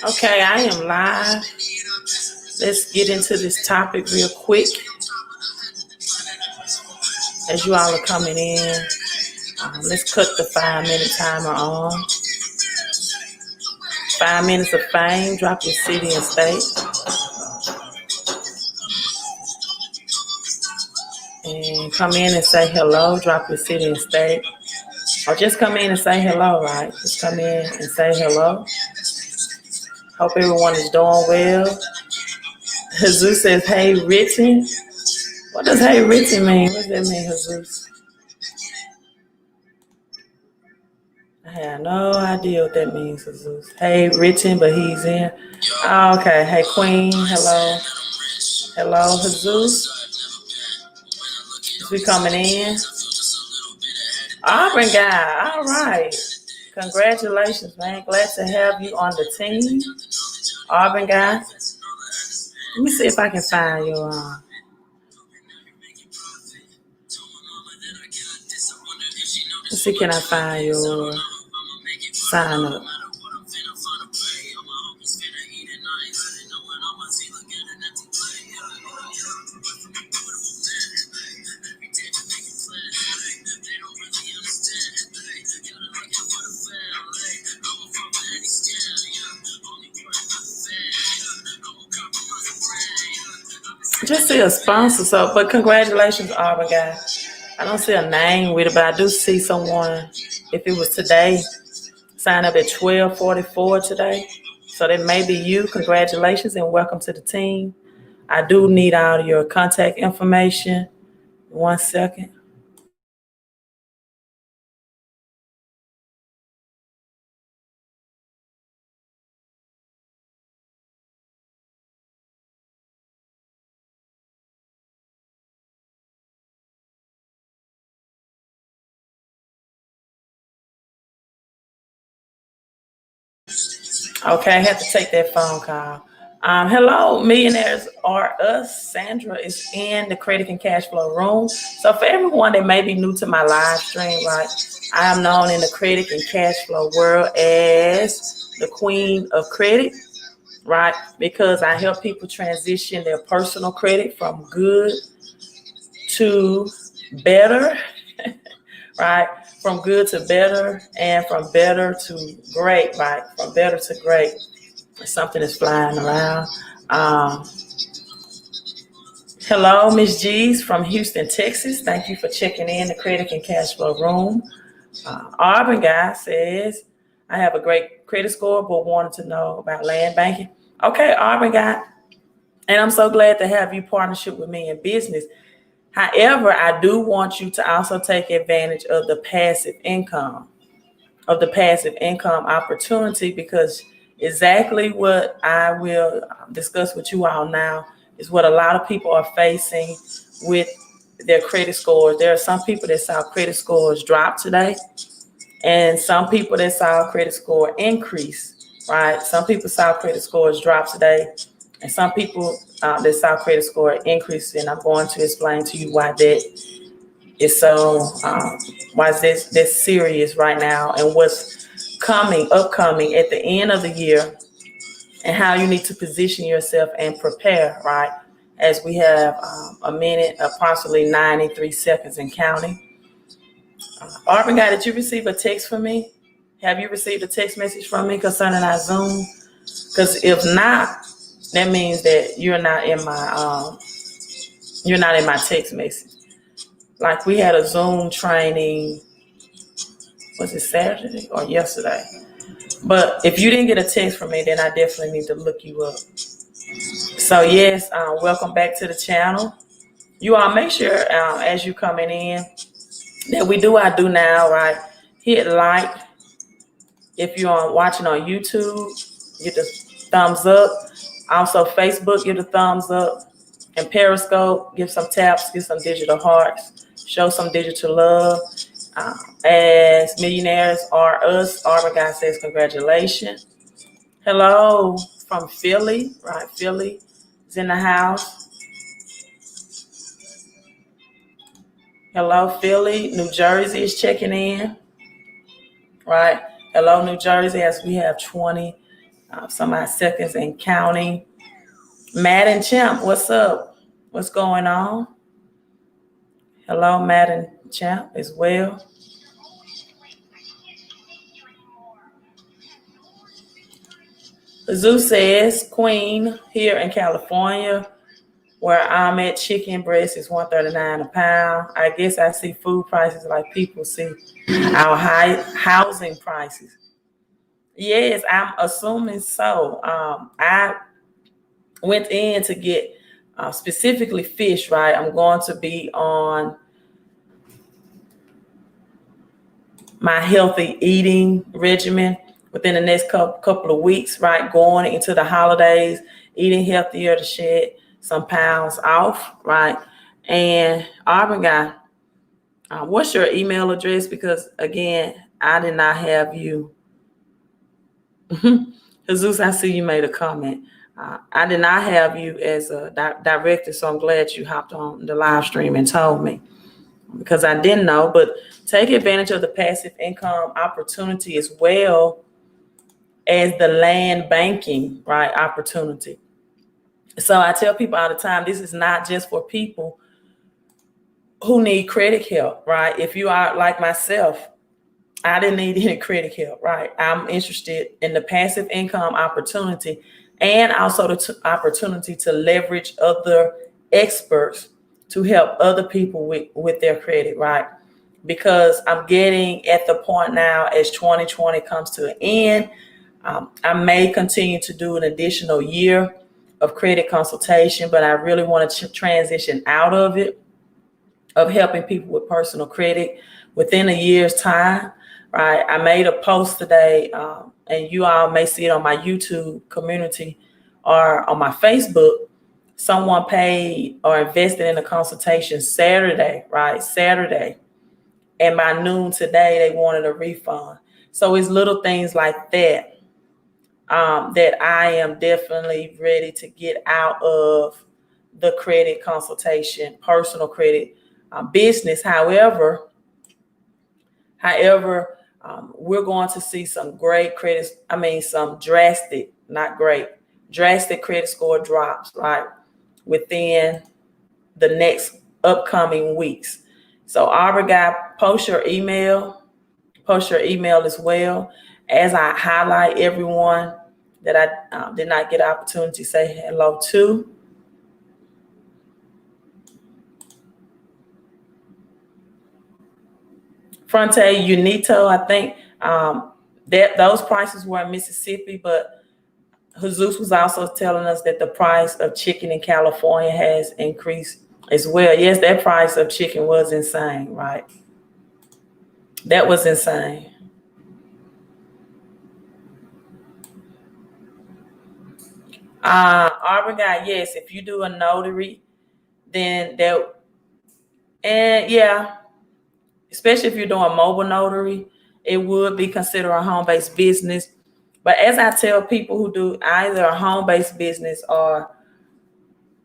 Okay, I am live. Let's get into this topic real quick as you all are coming in. Let's cut the 5-minute timer on. 5 minutes of fame, drop your city and state. And come in and say hello, drop your city and state. Or just come in and say hello, right? Just come in and say hello. Hope everyone is doing well. Jesus says, hey, written. What does hey, written mean? What does that mean, Jesus? I have no idea what that means, Jesus. Hey, written, but he's in. Oh, okay. Hey, Queen. Hello. Hello, Jesus. Is we coming in? Auburn guy. All right. Congratulations, man. Glad to have you on the team. Auburn guy. Let me see if I can find your let's see, can I find your sign up? Just see a sponsor, so but congratulations, Auburn guy. I don't see a name with it, but I do see someone. If it was today, sign up at 12:44 today. So that may be you. Congratulations and welcome to the team. I do need all of your contact information. 1 second. Okay, I have to take that phone call. Hello, millionaires are us. Sandra is in the credit and cash flow room. So for everyone that may be new to my live stream, right, I am known in the credit and cash flow world as the queen of credit, right? Because I help people transition their personal credit from good to better, right? From good to better and from better to great, right? From better to great. Something is flying around. Hello, Miss G's from Houston, Texas. Thank you for checking in the credit and cash flow room. Auburn guy says, I have a great credit score, but wanted to know about land banking. Okay, Auburn guy. And I'm so glad to have you partnership with me in business. However, I do want you to also take advantage of the passive income opportunity, because exactly what I will discuss with you all now is what a lot of people are facing with their credit scores. There are some people that saw credit scores drop today, and some people that saw credit score increase, right? Some people saw credit scores drop today, and some people that saw credit score increase. And I'm going to explain to you why that is so, why is this serious right now, and what's upcoming at the end of the year, and how you need to position yourself and prepare, right? As we have a minute, approximately 93 seconds and counting. Auburn guy, did you receive a text from me? Have you received a text message from me concerning our Zoom? Because if not, that means that you're not in my text message. Like we had a Zoom training, was it Saturday or yesterday? But if you didn't get a text from me, then I definitely need to look you up. So yes, welcome back to the channel. You all make sure as you coming in that we do I do now, right? Hit like. If you're watching on YouTube, get the thumbs up. Also Facebook, give the thumbs up. And Periscope, give some taps, give some digital hearts, show some digital love. As millionaires are us, Auburn guy says congratulations. Hello from Philly, right? Philly is in the house. Hello, Philly. New Jersey is checking in, right? Hello, New Jersey, as we have 20 some odd seconds and counting. Madden Champ, what's up? What's going on? Hello, Madden Champ as well. Zoo says, Queen, here in California, where I'm at, chicken breast is $139 a pound. I guess I see food prices like people see our high housing prices. Yes, I'm assuming so. I went in to get specifically fish, right? I'm going to be on my healthy eating regimen within the next couple of weeks, right? Going into the holidays, eating healthier to shed some pounds off, right? And Auburn guy, what's your email address? Because again, I did not have you. Jesus, I see you made a comment. I did not have you as a director, so I'm glad you hopped on the live stream and told me, because I didn't know. But take advantage of the passive income opportunity as well as the land banking, right, opportunity. So I tell people all the time, this is not just for people who need credit help, right? If you are like myself, I didn't need any credit help, right? I'm interested in the passive income opportunity and also the opportunity to leverage other experts to help other people with their credit, right? Because I'm getting at the point now, as 2020 comes to an end, I may continue to do an additional year of credit consultation, but I really want to transition out of it, of helping people with personal credit within a year's time, right? I made a post today, and you all may see it on my YouTube community or on my Facebook. Someone paid or invested in a consultation Saturday, right? Saturday. And by noon today, they wanted a refund. So it's little things like that that I am definitely ready to get out of the credit consultation, personal credit business. However, we're going to see some great some drastic, not great, drastic credit score drops, right, within the next upcoming weeks. So Aubrey guy, post your email as well, as I highlight everyone that I did not get an opportunity to say hello to. Fronte Unito, I think that those prices were in Mississippi, but Jesus was also telling us that the price of chicken in California has increased as well. Yes, that price of chicken was insane, right? That was insane. Auburn guy, yes, if you do a notary, then yeah, especially if you're doing mobile notary, it would be considered a home-based business. But as I tell people who do either a home-based business or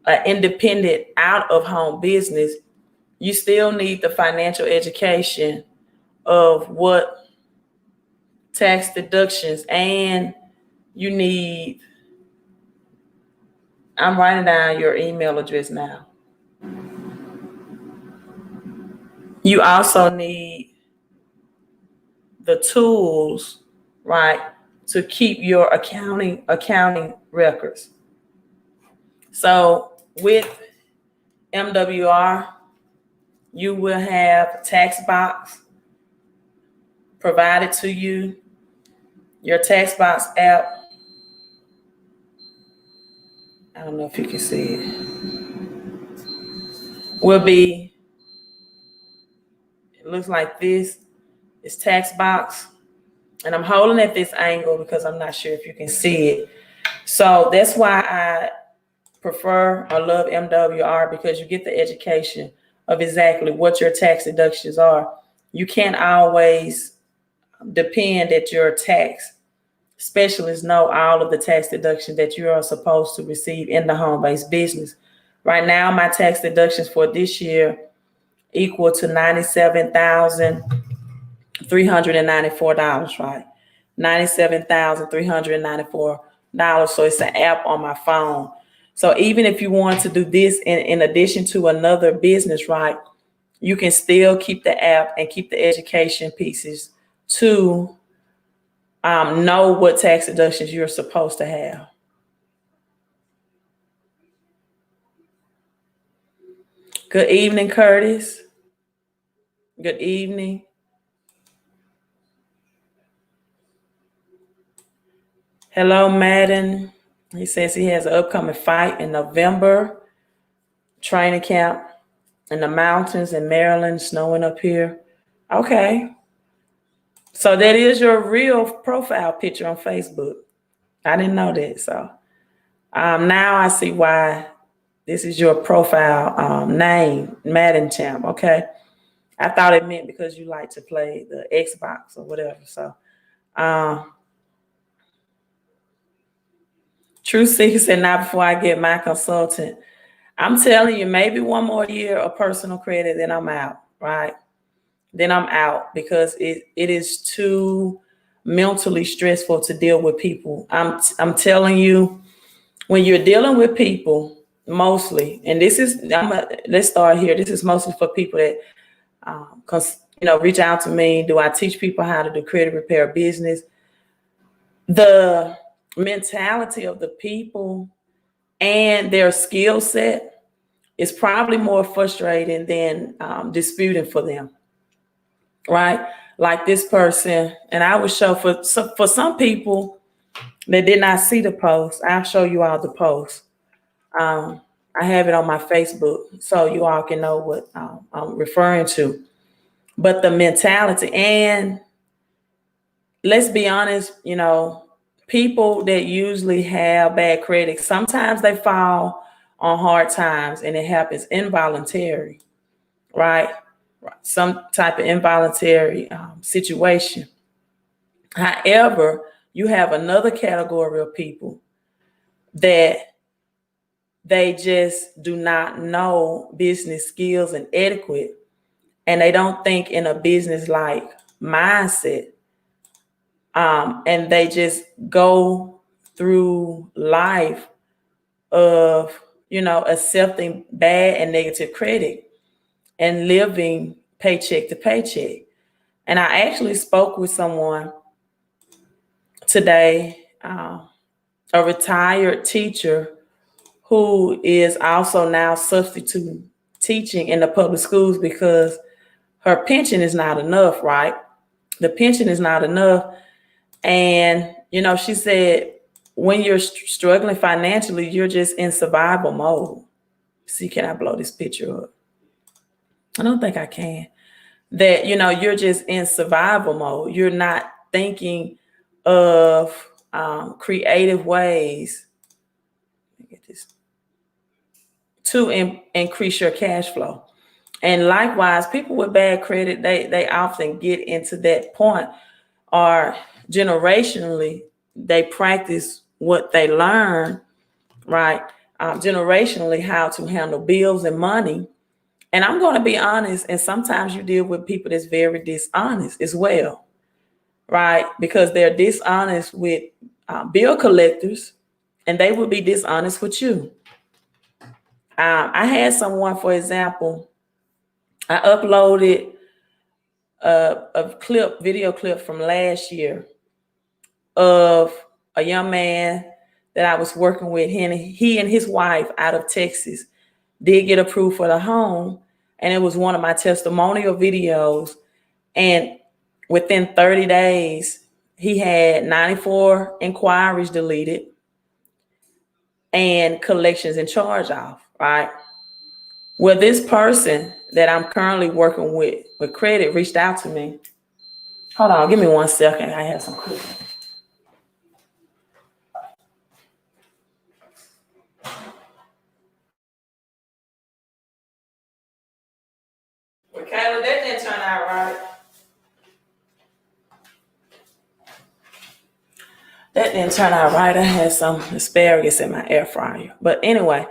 an independent out-of-home business, you still need the financial education of what tax deductions, and you need, I'm writing down your email address now. You also need the tools, right, to keep your accounting records. So with MWR, you will have tax box provided to you. Your tax box app, I don't know if you can see it, will be, it looks like this. It's tax box. And I'm holding at this angle because I'm not sure if you can see it. So that's why I prefer or love MWR, because you get the education of exactly what your tax deductions are. You can't always depend that your tax specialists know all of the tax deductions that you are supposed to receive in the home-based business. Right now, my tax deductions for this year equal to $97,394, right? $97,394. So it's an app on my phone. So even if you want to do this in addition to another business, right, you can still keep the app and keep the education pieces to know what tax deductions you're supposed to have. Good evening, Curtis. Good evening. Hello, Madden. He says he has an upcoming fight in November. Training camp in the mountains in Maryland, snowing up here. Okay. So that is your real profile picture on Facebook. I didn't know that. So now I see why this is your profile name, Madden Champ. Okay. I thought it meant because you like to play the Xbox or whatever. So True Seeker said, not before I get my consultant. I'm telling you, maybe one more year of personal credit, then I'm out, right? Then I'm out because it is too mentally stressful to deal with people. I'm telling you, when you're dealing with people, mostly, and this is, let's start here. This is mostly for people that, reach out to me. Do I teach people how to do credit repair business? The mentality of the people and their skill set is probably more frustrating than disputing for them, right? Like this person, and I would show for some people that did not see the post, I'll show you all the post. I have it on my Facebook so you all can know what I'm referring to. But the mentality, and let's be honest, people that usually have bad credit, sometimes they fall on hard times and it happens involuntary, right? Some type of involuntary situation. However, you have another category of people that they just do not know business skills and etiquette, and they don't think in a business-like mindset. And they just go through life of, accepting bad and negative credit and living paycheck to paycheck. And I actually spoke with someone today, a retired teacher who is also now substitute teaching in the public schools because her pension is not enough, right? The pension is not enough. And, she said, when you're struggling financially, you're just in survival mode. See, can I blow this picture up? I don't think I can. That, you're just in survival mode. You're not thinking of creative ways to increase your cash flow. And likewise, people with bad credit, they often get into that point, or generationally, they practice what they learn, right? Generationally, how to handle bills and money. And I'm going to be honest, and sometimes you deal with people that's very dishonest as well, right? Because they're dishonest with bill collectors, and they will be dishonest with you. I had someone, for example, I uploaded a video clip from last year of a young man that I was working with. He and his wife out of Texas did get approved for the home. And it was one of my testimonial videos. And within 30 days, he had 94 inquiries deleted and collections and charge off, right? Well, this person that I'm currently working with credit reached out to me. Hold on, give me 1 second. I have some cookies. Well, Kayla, that didn't turn out right. That didn't turn out right. I had some asparagus in my air fryer. But anyway,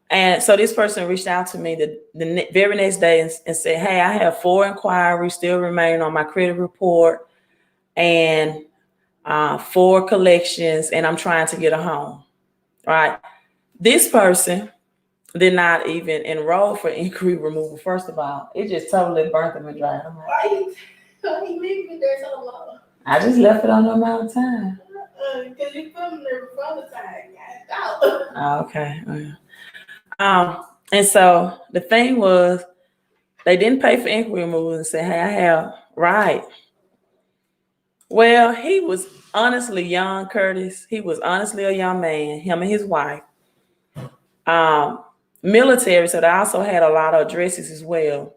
And so this person reached out to me the very next day and said, hey, I have 4 inquiries still remaining on my credit report and 4 collections, and I'm trying to get a home, right? This person did not even enroll for inquiry removal. First of all, it just totally burnt them and dried them out. Why you leave me there so long? I just left it on no amount of time. Because you put them there before the time. Oh, okay. And so the thing was, they didn't pay for inquiry removal and said, hey, I have, right. Well, he was honestly young, Curtis. He was honestly a young man, him and his wife. Military, so they also had a lot of addresses as well.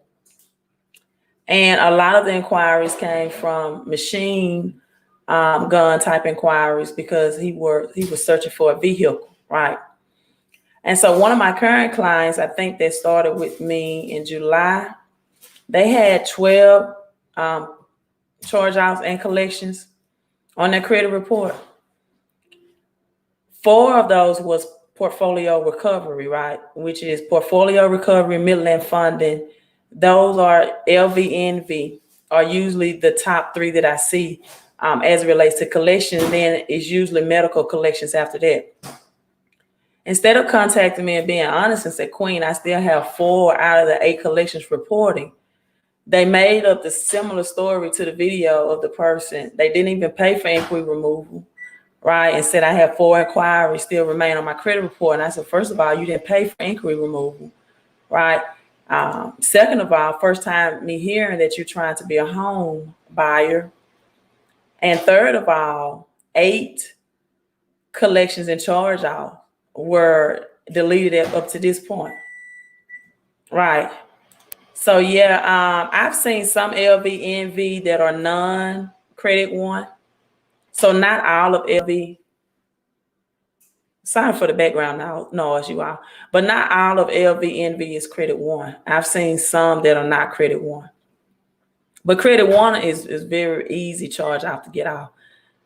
And a lot of the inquiries came from machine gun type inquiries because he was searching for a vehicle, right? And so one of my current clients, I think that started with me in July, they had 12 charge-offs and collections on their credit report. 4 of those was portfolio recovery, right? Which is portfolio recovery, Midland funding. Those are LVNV, are usually the top 3 that I see as it relates to collections. Then it's usually medical collections after that. Instead of contacting me and being honest and say, Queen, I still have 4 out of the 8 collections reporting, they made up the similar story to the video of the person. They didn't even pay for inquiry removal, right? And said, I have 4 inquiries still remain on my credit report. And I said, first of all, you didn't pay for inquiry removal, right? Second of all, first time me hearing that you're trying to be a home buyer. And third of all, 8 collections and charge off were deleted up to this point, right? So yeah, I've seen some LVNV that are non-credit one. So not all of LV, sorry for the background noise, you all, but not all of LVNV is credit one. I've seen some that are not credit one. But credit one is very easy charge off to get off.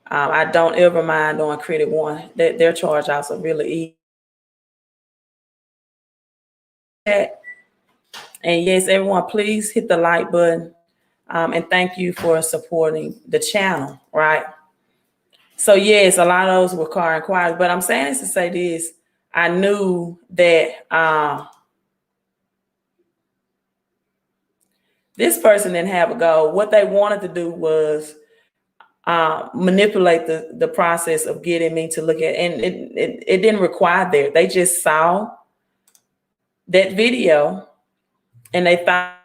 I don't ever mind on credit one. Their charge offs are really easy. And yes, everyone, please hit the like button. And thank you for supporting the channel, right? So yes, a lot of those were car inquiries, but I'm saying this to say this. I knew that this person didn't have a goal. What they wanted to do was manipulate the process of getting me to look at, and it didn't require that. They just saw that video and they thought,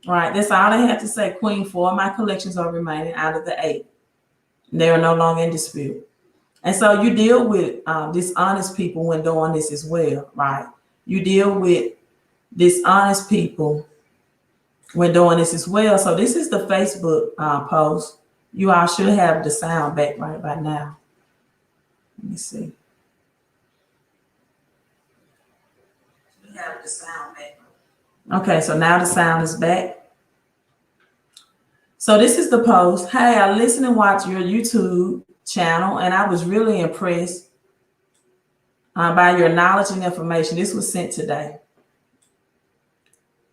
right, that's all they had to say. Queen, 4 of my collections are remaining out of the 8. They are no longer in dispute. And so you deal with dishonest people when doing this as well, right? You deal with dishonest people when doing this as well. So this is the Facebook post. You all should have the sound back right by now. Let me see. You have the sound back. Okay, so now the sound is back. So this is the post. Hey, I listened and watched your YouTube channel, and I was really impressed by your knowledge and information. This was sent today.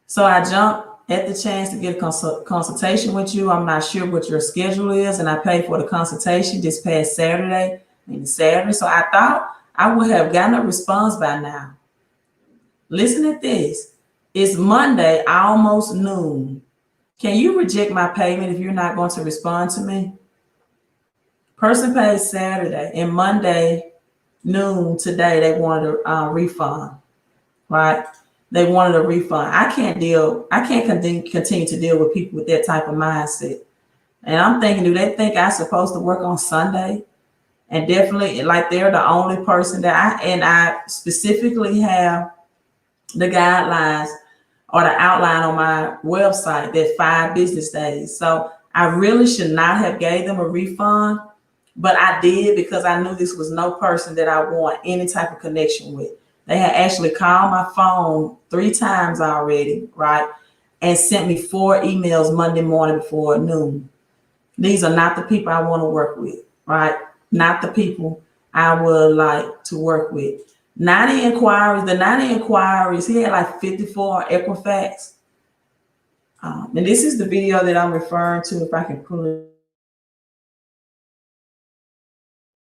So I jumped at the chance to get a consultation with you. I'm not sure what your schedule is, and I paid for the consultation this past Saturday. So I thought I would have gotten a response by now. Listen at this. It's Monday, almost noon. Can you reject my payment if you're not going to respond to me? Person paid Saturday, and Monday noon today they wanted a refund, right? They wanted a refund. I can't continue to deal with people with that type of mindset. And I'm thinking, do they think I'm supposed to work on Sunday? And definitely, like, they're the only person that I specifically have the guidelines or the outline on my website that 5 business days. So I really should not have gave them a refund, but I did because I knew this was no person that I want any type of connection with. They had actually called my phone 3 times already, right? And sent me 4 emails Monday morning before noon. These are not the people I want to work with, right? Not the people I would like to work with. 90 inquiries, the 90 inquiries, he had like 54 Equifax. And this is the video that I'm referring to, if I can pull it.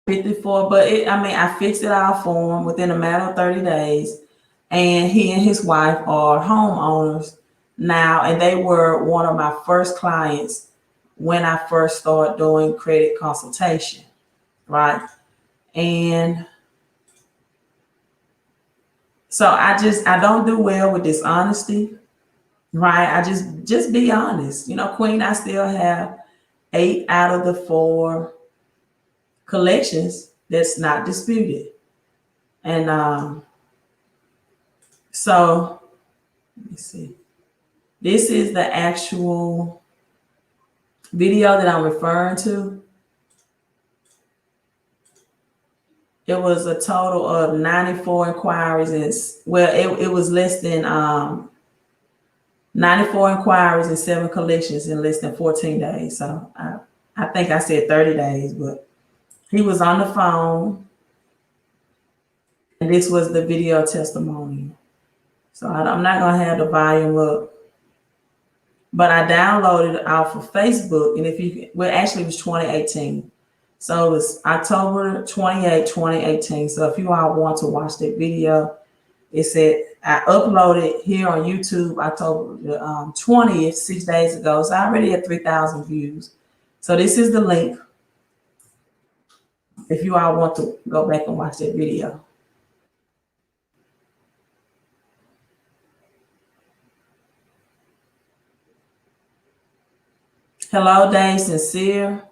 54, but I fixed it all for him within a matter of 30 days. And he and his wife are homeowners now, and they were one of my first clients when I first started doing credit consultation, right? And so I don't do well with dishonesty, right? I just be honest. Queen, I still have 8 out of the 4 collections that's not disputed. And so let me see. This is the actual video that I'm referring to. It was a total of 94 inquiries, and it was less than 94 inquiries and 7 collections in less than 14 days. So I think I said 30 days, but he was on the phone, and this was the video testimony. So I'm not gonna have the volume up, but I downloaded it off of Facebook, and actually it was 2018. So it was October 28, 2018. So if you all want to watch that video, it said I uploaded here on YouTube October 20th, 6 days ago. So I already had 3,000 views. So this is the link if you all want to go back and watch that video. Hello, Dave Sincere.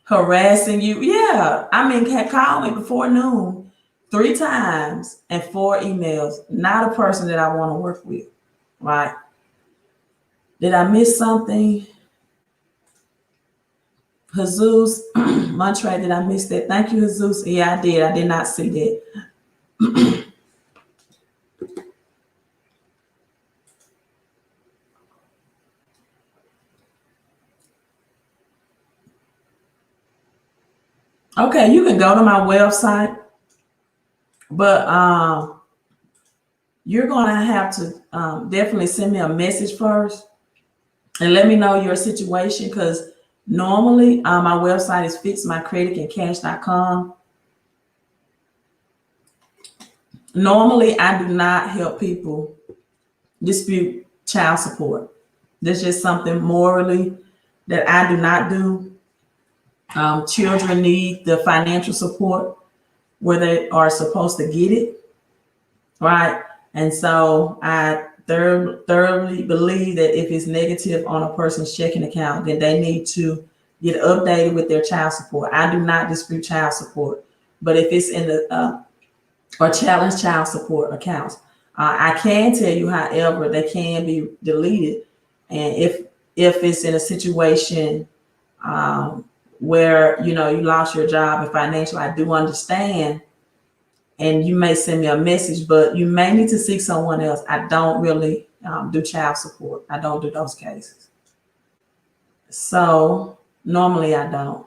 Harassing you. Yeah. Had called me before noon 3 times and 4 emails. Not a person that I want to work with. Right. Did I miss something? Jesus Montre, did I miss that? Thank you, Jesus. Yeah, I did. I did not see that. Okay, you can go to my website, but you're gonna have to definitely send me a message first and let me know your situation, because normally my website is fixmycreditandcash.com. Normally, I do not help people dispute child support. That's just something morally that I do not do. Children need the financial support where they are supposed to get it, right? And so I thoroughly believe that if it's negative on a person's checking account, then they need to get updated with their child support. I do not dispute child support, but if it's in the or challenge child support accounts, I can tell you, however, they can be deleted. And if it's in a situation where you lost your job and financial, I do understand, and you may send me a message, but you may need to seek someone else. I don't really do child support. I don't do those cases. So normally I don't.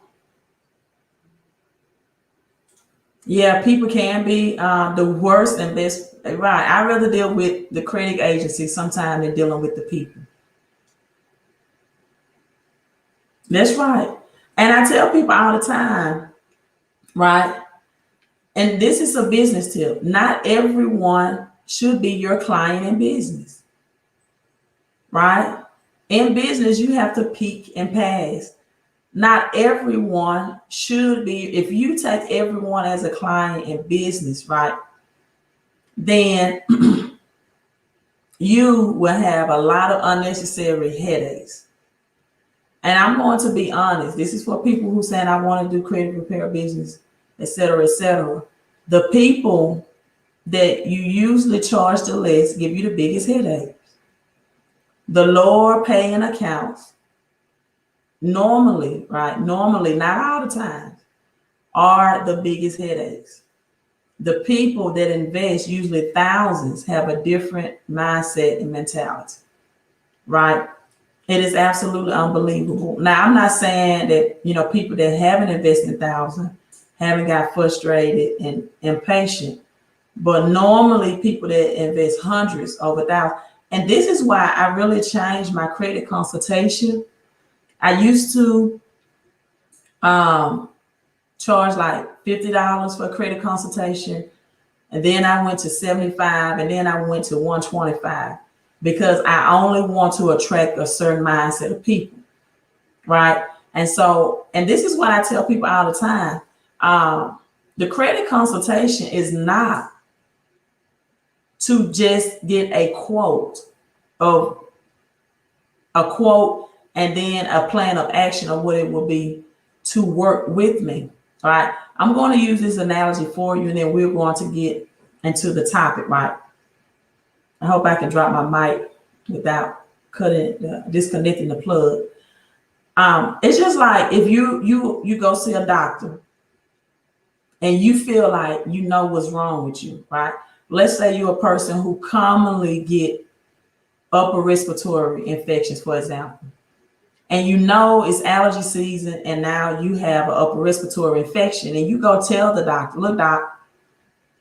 Yeah, people can be the worst and best. Right. I'd rather deal with the credit agency sometimes than dealing with the people. That's right. And I tell people all the time, right? And this is a business tip. Not everyone should be your client in business, right? In business, you have to peak and pass. Not everyone should be. If you take everyone as a client in business, right, then you will have a lot of unnecessary headaches. And I'm going to be honest. This is for people who saying, I want to do credit repair business, et cetera, et cetera. The people that you usually charge the less give you the biggest headaches. The lower paying accounts, normally, right? Normally, not all the time, are the biggest headaches. the people that invest, usually thousands, have a different mindset and mentality, right? It is absolutely unbelievable. Now, I'm not saying that, people that haven't invested thousands haven't got frustrated and impatient, but normally people that invest hundreds over thousands. And this is why I really changed my credit consultation. I used to charge like $50 for a credit consultation, and then I went to $75, and then I went to $125, because I only want to attract a certain mindset of people, right? And this is what I tell people all the time. The credit consultation is not to just get a quote and then a plan of action of what it will be to work with me. All right. I'm going to use this analogy for you, and then we're going to get into the topic, right? I hope I can drop my mic without disconnecting the plug. It's just like if you go see a doctor and you feel like you know what's wrong with you, right? Let's say you're a person who commonly get upper respiratory infections, for example, and you know it's allergy season, and now you have an upper respiratory infection, and you go tell the doctor, look, doc,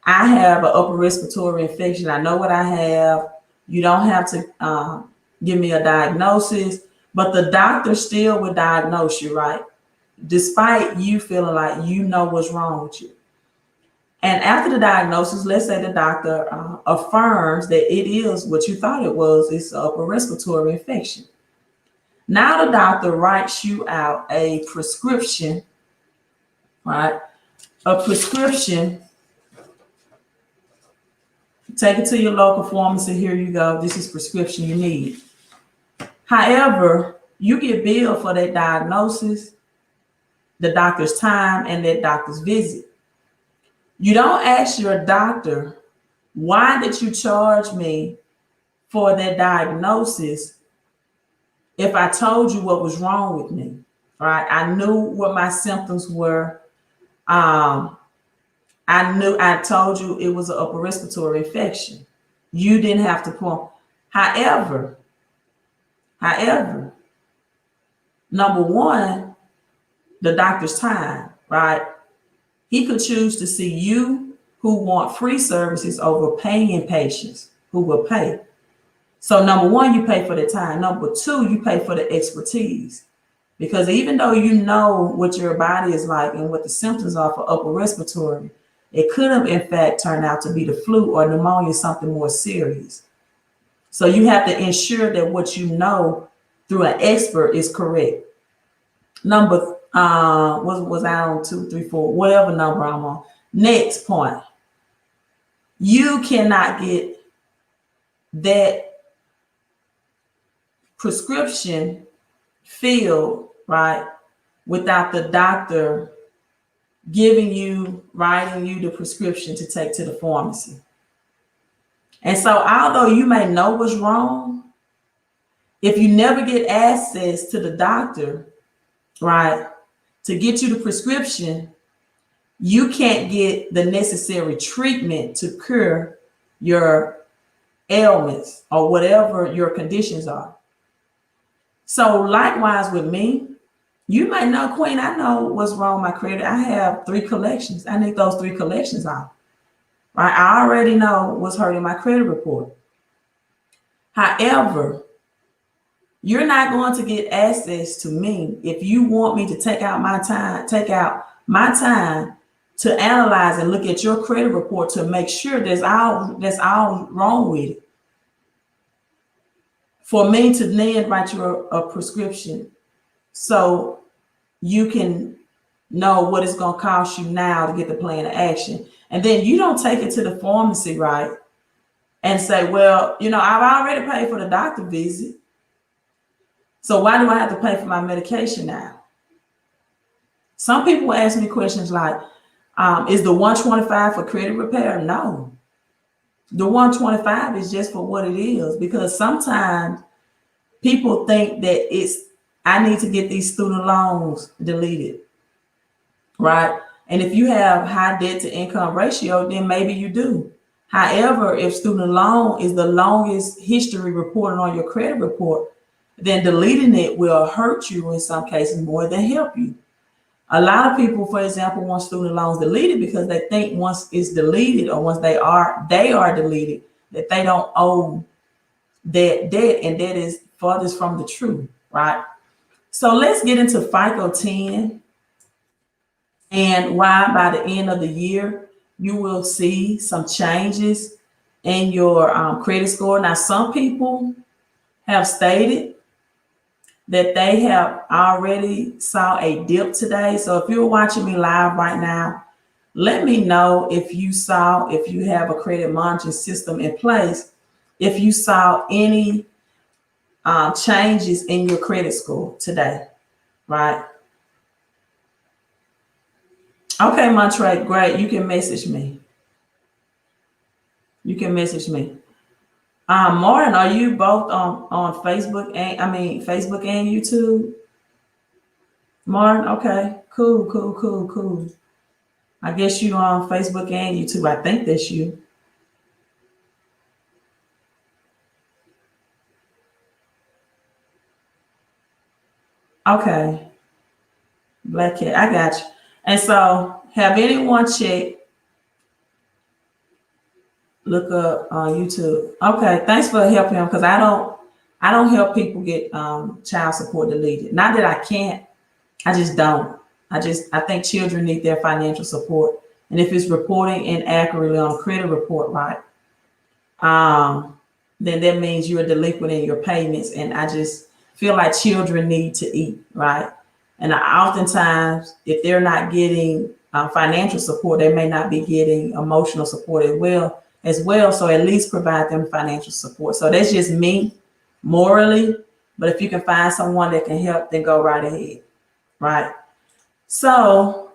I have an upper respiratory infection. I know what I have. You don't have to give me a diagnosis, but the doctor still would diagnose you, right? Despite you feeling like you know what's wrong with you. And after the diagnosis, let's say the doctor affirms that it is what you thought it was, it's an upper respiratory infection. Now the doctor writes you out a prescription, right? A prescription. Take it to your local pharmacy. Here you go. This is prescription you need. However, you get billed for that diagnosis, the doctor's time, and that doctor's visit. You don't ask your doctor, why did you charge me for that diagnosis if I told you what was wrong with me, right? I knew what my symptoms were. I told you it was an upper respiratory infection. You didn't have to point. However, number one, the doctor's time, right? He could choose to see you who want free services over paying patients who will pay. So number one, you pay for the time. Number two, you pay for the expertise. Because even though you know what your body is like and what the symptoms are for upper respiratory, it could have in fact turned out to be the flu or pneumonia, something more serious. So you have to ensure that what you know through an expert is correct. Number was I on 2, 3, 4, whatever number I'm on. Next point, you cannot get that prescription filled, right, without the doctor writing you the prescription to take to the pharmacy. And so although you may know what's wrong, if you never get access to the doctor, right, to get you the prescription, you can't get the necessary treatment to cure your ailments or whatever your conditions are. So likewise with me, you might know, Queen, I know what's wrong with my credit. I have 3 collections. I need those 3 collections out. Right? I already know what's hurting my credit report. However, you're not going to get access to me if you want me to take out my time to analyze and look at your credit report to make sure that's all wrong with it. For me to then write you a prescription so you can know what it's going to cost you now to get the plan of action. And then you don't take it to the pharmacy, right, and say, well, I've already paid for the doctor visit, so why do I have to pay for my medication now? Some people ask me questions like, is the $125 for credit repair? No. The $125 is just for what it is, because sometimes people think that I need to get these student loans deleted, right? And if you have high debt to income ratio, then maybe you do. However, if student loan is the longest history reported on your credit report, then deleting it will hurt you in some cases more than help you. A lot of people, for example, want student loans deleted because they think once it's deleted or once they are deleted, that they don't owe that debt, and that is furthest from the truth, right? So let's get into FICO 10 and why by the end of the year, you will see some changes in your credit score. Now, some people have stated that they have already saw a dip today. So if you're watching me live right now, let me know if you have a credit monitoring system in place, if you saw any changes in your credit score today, right? Okay, Montre, great. You can message me. Martin, are you both on Facebook and Facebook and YouTube? Martin, okay, cool. I guess you on Facebook and YouTube. I think that's you. Okay, Black Cat, I got you. And so, have anyone checked? Look up on YouTube. Okay, thanks for helping him, because I don't help people get child support deleted. Not that I can't, I just don't. I think children need their financial support, and if it's reporting inaccurately on a credit report, right, then that means you're delinquent in your payments, and I just feel like children need to eat, right? And oftentimes, if they're not getting financial support, they may not be getting emotional support as well. So at least provide them financial support. So that's just me morally, but if you can find someone that can help, then go right ahead, right? So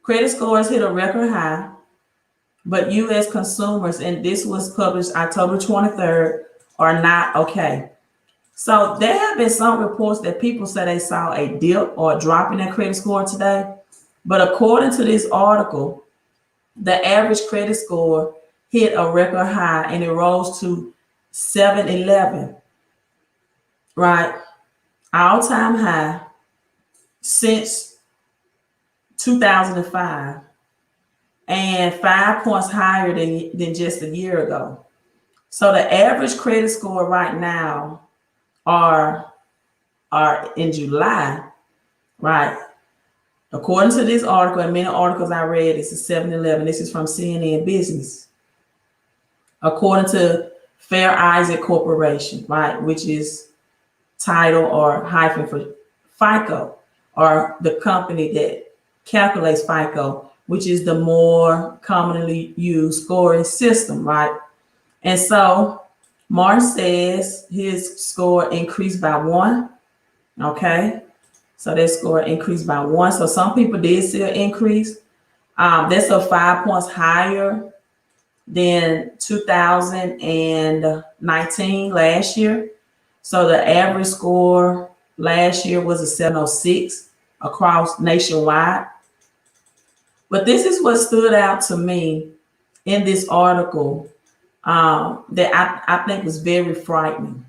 credit scores hit a record high, but U.S. consumers, and this was published October 23rd, are not okay. So there have been some reports that people say they saw a dip or a drop in their credit score today. But according to this article, the average credit score hit a record high and it rose to 711, right? All-time high since 2005, and 5 points higher than just a year ago. So the average credit score right now are in July, right? According to this article and many articles I read, it's a 711. This is from CNN Business. According to Fair Isaac Corporation, right, which is title or hyphen for FICO, or the company that calculates FICO, which is the more commonly used scoring system, right? And so Martin says his score increased by 1, okay? So that score increased by 1. So some people did see an increase. That's a 5 points higher than 2019 last year. So the average score last year was a 706 across nationwide. But this is what stood out to me in this article that I think was very frightening.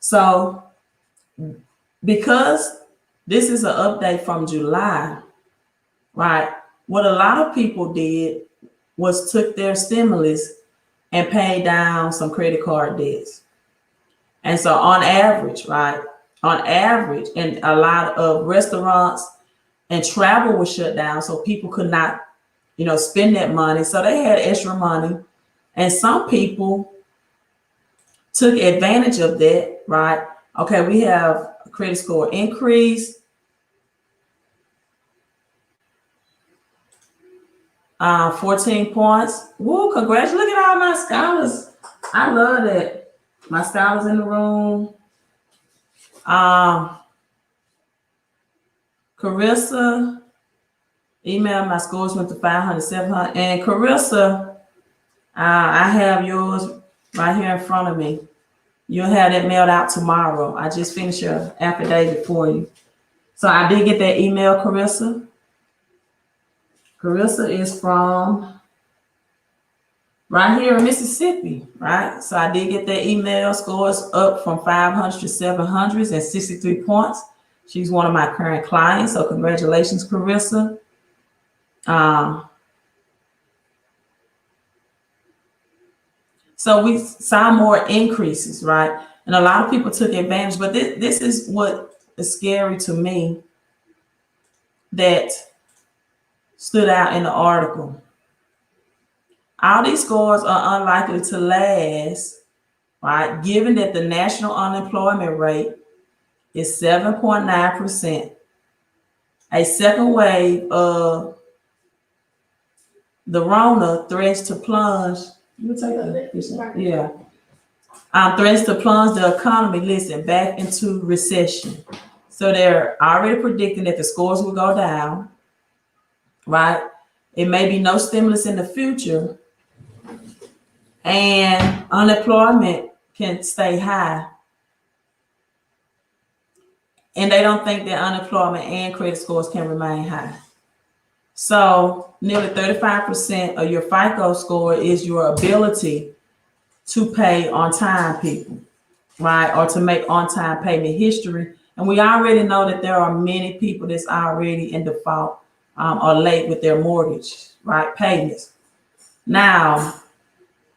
So because this is an update from July, right? What a lot of people did was took their stimulus and paid down some credit card debts. And so on average, right? On average, and a lot of restaurants and travel was shut down, so people could not, spend that money. So they had extra money. And some people took advantage of that, right? Okay, we have a credit score increase. 14 points. Woo, congratulations. Look at all my scholars. I love that. My scholars in the room. Carissa, email, my scores went to 500, 700. And Carissa, I have yours right here in front of me. You'll have that mailed out tomorrow. I just finished your affidavit for you. So I did get that email, Carissa. Carissa is from right here in Mississippi, right? So I did get that email. Scores up from 500 to 763 points. She's one of my current clients, so congratulations, Carissa. So we saw more increases, right? And a lot of people took advantage, but this is what is scary to me that stood out in the article. All these scores are unlikely to last, right? Given that the national unemployment rate is 7.9%, a second wave of the Rona threats to plunge. You take that? Yeah. Threats to plunge the economy, listen, back into recession. So they're already predicting that the scores will go down, right? It may be no stimulus in the future, and unemployment can stay high. And they don't think that unemployment and credit scores can remain high. So nearly 35% of your FICO score is your ability to pay on time, people, right? Or to make on-time payment history. And we already know that there are many people that's already in default or late with their mortgage, right, payments. Now,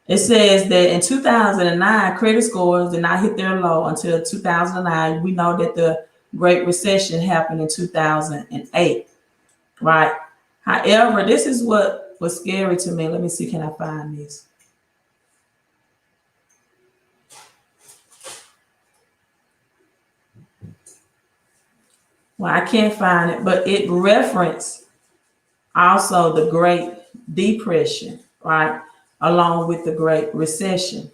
it says that in 2009, credit scores did not hit their low until 2009. We know that the Great Recession happened in 2008, right? However, this is what was scary to me. Let me see, can I find this? Well, I can't find it, but it referenced also the Great Depression, right? Along with the Great Recession.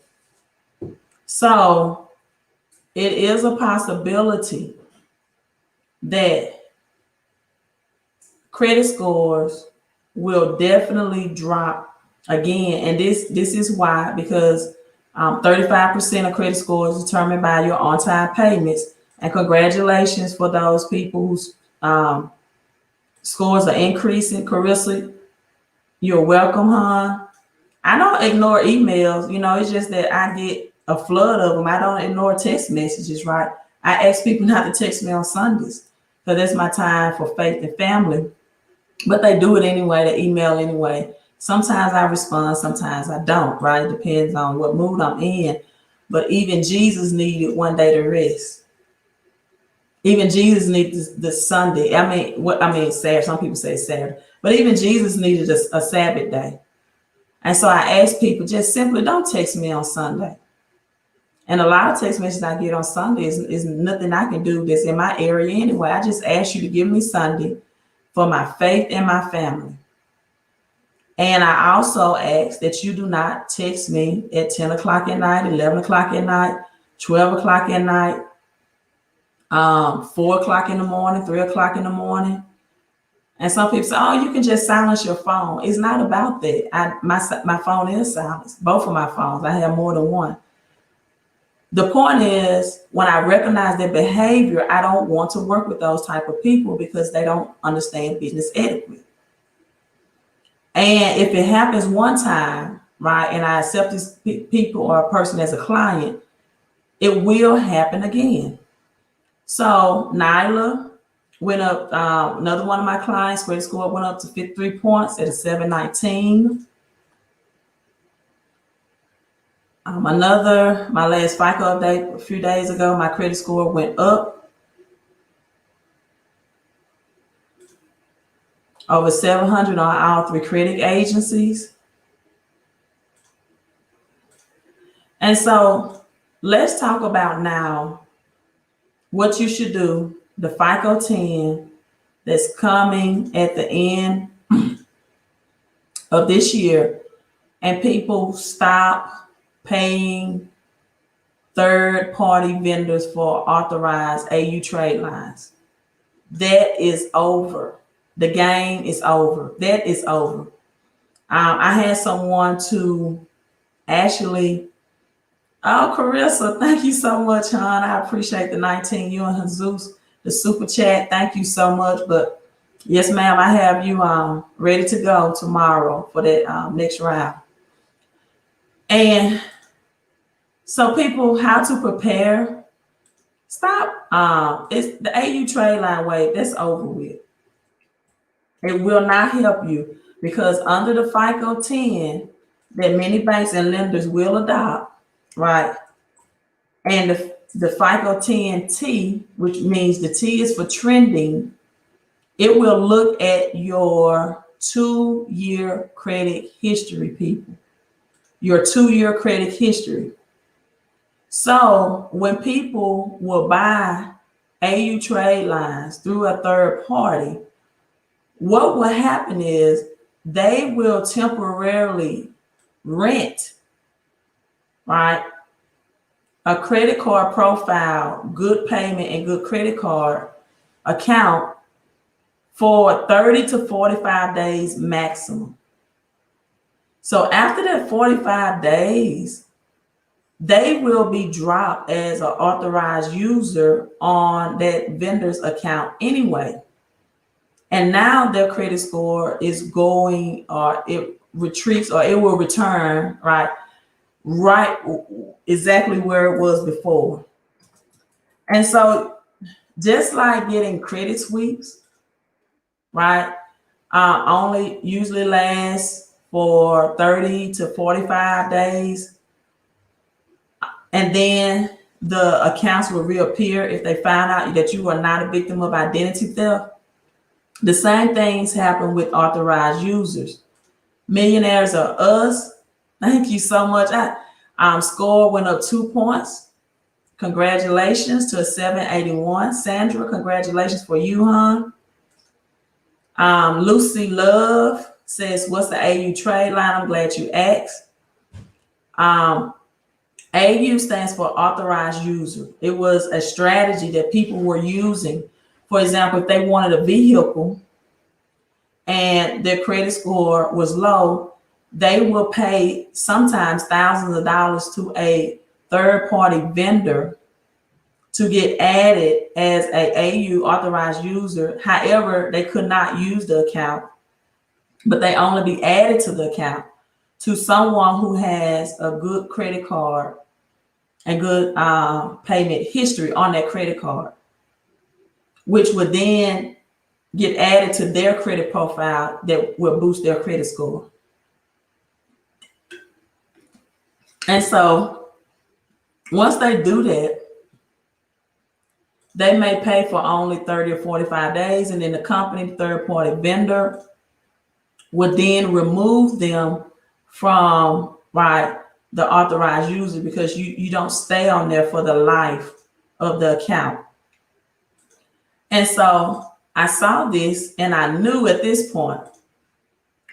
So it is a possibility that credit scores will definitely drop again. And this is why, because 35% of credit scores determined by your on-time payments. And congratulations for those people whose scores are increasing. Carissa, you're welcome, hon. I don't ignore emails. You know, it's just that I get a flood of them. I don't ignore text messages, right? I ask people not to text me on Sundays because that's my time for faith and family. But they do it anyway. They email anyway. Sometimes I respond, sometimes I don't, right? It depends on what mood I'm in. But even Jesus needed one day to rest. Even Jesus needed the Sunday. Saturday. Some people say Saturday. But even Jesus needed a Sabbath day. And so I ask people, just simply don't text me on Sunday. And a lot of text messages I get on Sunday is nothing I can do that's in my area anyway. I just ask you to give me Sunday for my faith and my family. And I also ask that you do not text me at 10 o'clock at night, 11 o'clock at night, 12 o'clock at night, 4 o'clock in the morning, 3 o'clock in the morning. And some people say, oh, you can just silence your phone. It's not about that. My phone is silenced, both of my phones. I have more than one. The point is, when I recognize their behavior, I don't want to work with those type of people because they don't understand business etiquette. And if it happens one time, right, and I accept this people or a person as a client, it will happen again. So Nyla went up, another one of my clients, credit score went up to 53 points at a 719. My last FICO update a few days ago, my credit score went up over 700 on all 3 credit agencies. And so let's talk about now what you should do, the FICO 10 that's coming at the end of this year, and people stop paying third-party vendors for authorized AU trade lines. That is over. The game is over. That is over. I had someone to actually, oh, Carissa, thank you so much, hon. I appreciate the 19. You and Jesus the super chat. Thank you so much. But yes, ma'am, I have you ready to go tomorrow for that next round. And so people, how to prepare. Stop. It's the AU trade line wave. That's over with. It will not help you because under the FICO 10 that many banks and lenders will adopt, right? And the FICO 10T, which means the T is for trending, it will look at your 2-year credit history, people. Your 2-year credit history. So when people will buy AU trade lines through a third party, what will happen is they will temporarily rent, right, a credit card profile, good payment and good credit card account for 30 to 45 days maximum. So after that 45 days, they will be dropped as an authorized user on that vendor's account anyway. And now their credit score is going, or it retreats, or it will return, right exactly where it was before. And so just like getting credit sweeps, right, only usually lasts for 30 to 45 days. And then the accounts will reappear if they find out that you are not a victim of identity theft. The same things happen with authorized users. Millionaires Are Us. Thank you so much. Score went up 2 points. Congratulations to a 781. Sandra, congratulations for you, hon. Lucy Love says, what's the AU trade line? I'm glad you asked. AU stands for authorized user. It was a strategy that people were using. For example, if they wanted a vehicle and their credit score was low, they will pay sometimes thousands of dollars to a third-party vendor to get added as a AU authorized user. However, they could not use the account, but they only be added to the account to someone who has a good credit card and good payment history on that credit card, which would then get added to their credit profile that will boost their credit score. And so once they do that, they may pay for only 30 or 45 days, and then the company, third-party vendor, would then remove them from the authorized user because you don't stay on there for the life of the account. And so I saw this and I knew at this point,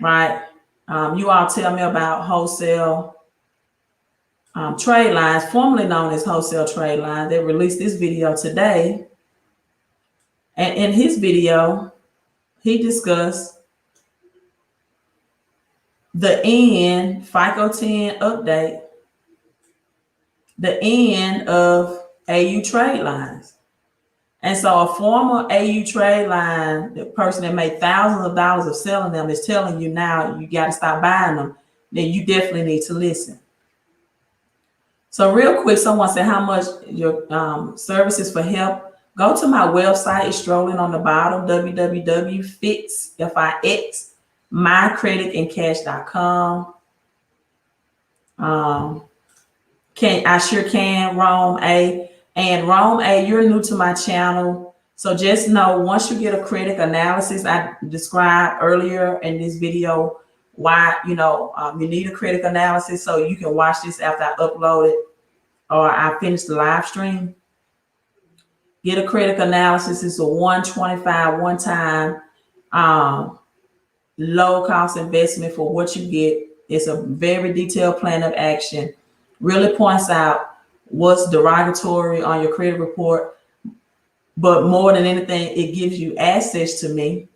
right? You all tell me about wholesale trade lines, formerly known as wholesale trade lines. They released this video today. And in his video, he discussed the end FICO 10 update, the end of AU trade lines. And so a former AU trade line, the person that made thousands of dollars of selling them, is telling you now you got to stop buying them. Then you definitely need to listen. So real quick, someone said how much your services for help. Go to my website. It's strolling on the bottom, www.fix mycreditandcash.com. I sure can, Rome A. And Rome A, you're new to my channel. So just know once you get a credit analysis, I described earlier in this video why you need a credit analysis, so you can watch this after I upload it or I finish the live stream. Get a credit analysis. It's a $125 one-time low cost investment for what you get. It's a very detailed plan of action. Really points out what's derogatory on your credit report, but more than anything, it gives you access to me,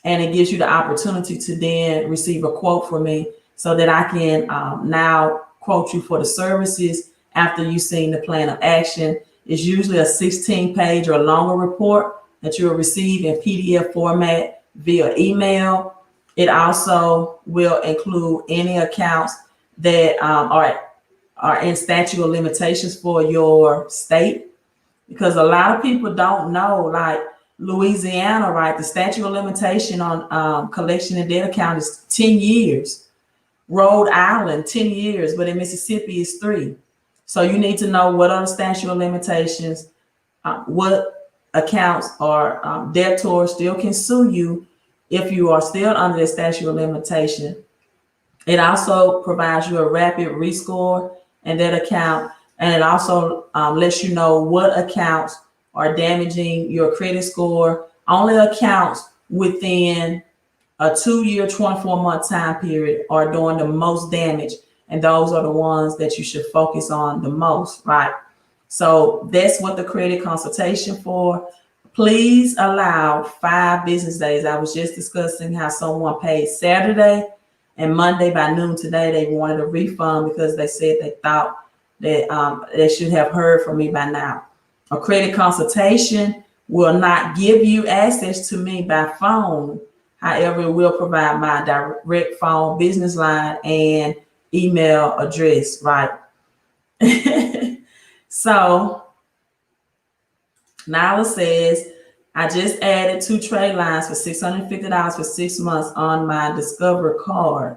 and it gives you the opportunity to then receive a quote from me so that I can now quote you for the services after you've seen the plan of action. It's usually a 16-page or longer report that you'll receive in PDF format via email. It also will include any accounts that are in statute of limitations for your state, because a lot of people don't know, like Louisiana, right? The statute of limitation on collection and debt account is 10 years. Rhode Island, 10 years, but in Mississippi is 3. So you need to know what are the statute of limitations, what accounts or debtors still can sue you if you are still under the statute of limitation. It also provides you a rapid rescore in that account, and it also lets you know what accounts are damaging your credit score. Only accounts within a 2-year, 24-month time period are doing the most damage, and those are the ones that you should focus on the most, right? So that's what the credit consultation for. Please allow 5 business days. I was just discussing how someone paid Saturday, and Monday by noon today they wanted a refund because they said they thought that they should have heard from me by now. A credit consultation will not give you access to me by phone. However, it will provide my direct phone business line and email address, right? So now it says, I just added 2 trade lines for $650 for 6 months on my Discover card.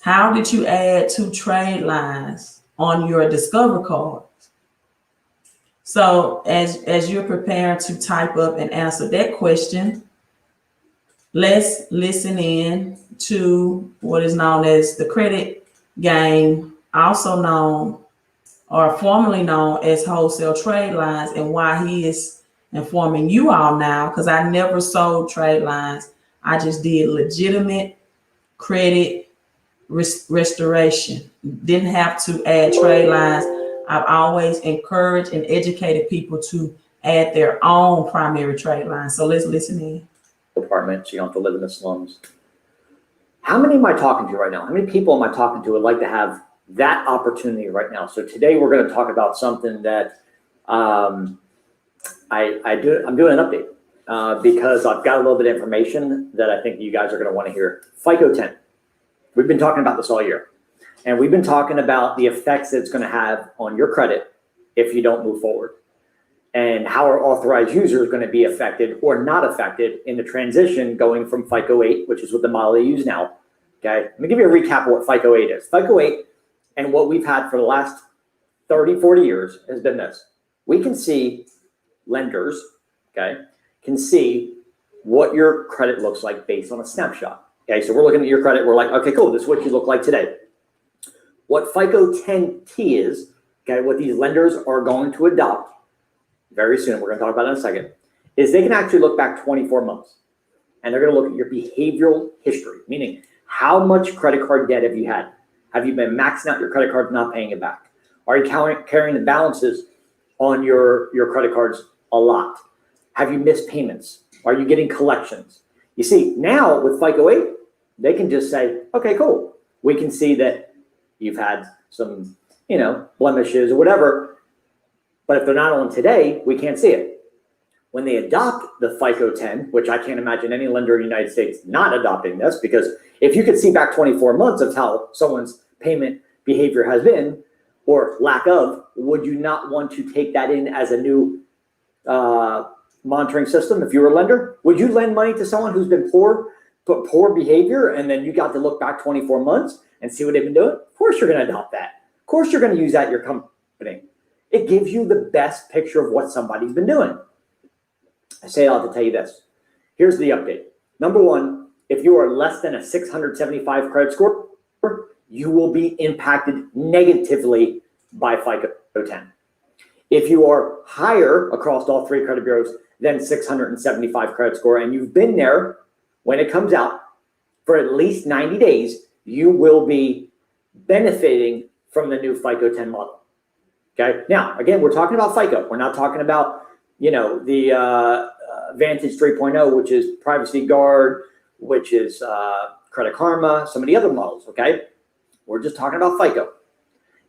How did you add 2 trade lines on your Discover card? So as you're preparing to type up and answer that question, let's listen in to what is known as the credit game, also known or formerly known as wholesale trade lines, and why he is informing you all now, because I never sold trade lines. I just did legitimate credit restoration. Didn't have to add trade lines. I've always encouraged and educated people to add their own primary trade lines. So let's listen in. Apartment, so you don't have to live in the slums. How many am I talking to right now? How many people am I talking to would like to have that opportunity right now? So today we're going to talk about something that I'm doing an update because I've got a little bit of information that I think you guys are going to want to hear. FICO 10. We've been talking about this all year, and we've been talking about the effects that it's going to have on your credit if you don't move forward, and how our authorized user is going to be affected or not affected in the transition going from FICO 8, which is what the model they use now. Okay, let me give you a recap of what FICO 8 is. FICO 8 and what we've had for the last 30, 40 years has been this. We can see lenders, okay, can see what your credit looks like based on a snapshot. Okay, so we're looking at your credit. We're like, okay, cool. This is what you look like today. What FICO 10T is, okay, what these lenders are going to adopt very soon, we're going to talk about it in a second, is they can actually look back 24 months. And they're going to look at your behavioral history, meaning how much credit card debt have you had? Have you been maxing out your credit cards, not paying it back? Are you carrying the balances on your credit cards a lot? Have you missed payments? Are you getting collections? You see, now with FICO 8, they can just say, okay, cool. We can see that you've had some, blemishes or whatever. But if they're not on today, we can't see it. When they adopt the FICO 10, which I can't imagine any lender in the United States not adopting this, because if you could see back 24 months of how someone's payment behavior has been, or lack of, would you not want to take that in as a new monitoring system if you were a lender? Would you lend money to someone who's been poor behavior, and then you got to look back 24 months and see what they've been doing? Of course you're going to adopt that. Of course you're going to use that in your company. It gives you the best picture of what somebody's been doing. I say it all to tell you this. Here's the update. Number one, if you are less than a 675 credit score, you will be impacted negatively by FICO 10. If you are higher across all 3 credit bureaus than 675 credit score, and you've been there when it comes out for at least 90 days, you will be benefiting from the new FICO 10 model. Okay. Now, again, we're talking about FICO. We're not talking about, the Vantage 3.0, which is Privacy Guard, which is Credit Karma, some of the other models. Okay. We're just talking about FICO.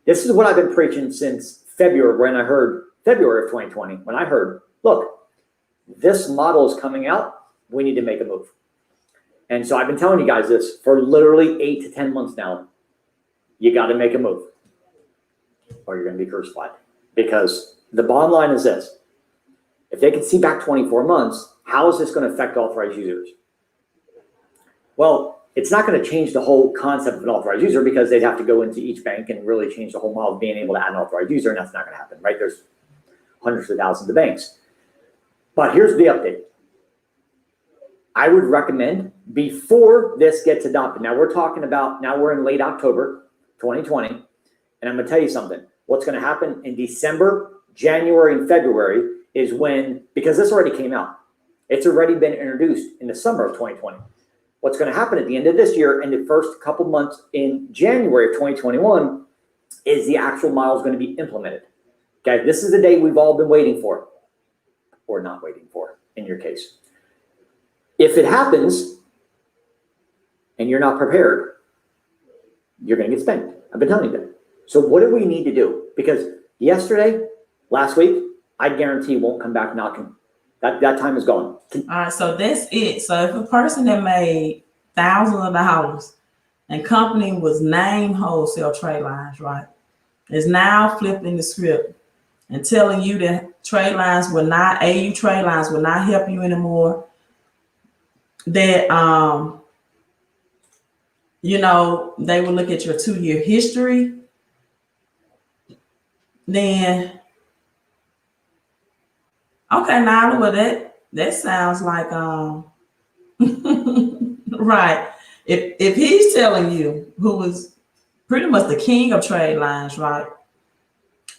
This is what I've been preaching since February when I heard February of 2020 when I heard, look, this model is coming out. We need to make a move. And so I've been telling you guys this for literally 8 to 10 months now. You got to make a move or you're going to be crucified. Because the bottom line is this. If they can see back 24 months, how is this going to affect authorized users? Well, it's not going to change the whole concept of an authorized user because they'd have to go into each bank and really change the whole model of being able to add an authorized user, and that's not going to happen, right? There's hundreds of thousands of banks. But here's the update. I would recommend before this gets adopted. Now we're in late October 2020, and I'm going to tell you something. What's going to happen in December, January, and February is when, because this already came out, it's already been introduced in the summer of 2020. What's going to happen at the end of this year and the first couple months in January of 2021 is the actual model is going to be implemented. Okay, this is the day we've all been waiting for, or not waiting for in your case. If it happens and you're not prepared, you're going to get spanked. I've been telling you that. So what do we need to do? Because last week, I guarantee won't come back knocking. That time is gone. All right, so that's it. So if a person that made thousands of dollars and company was named wholesale trade lines, right, is now flipping the script and telling you that trade lines will not, AU trade lines will not help you anymore. That they will look at your 2-year history. Then okay, now well that sounds like right. If he's telling you who was pretty much the king of trade lines, right,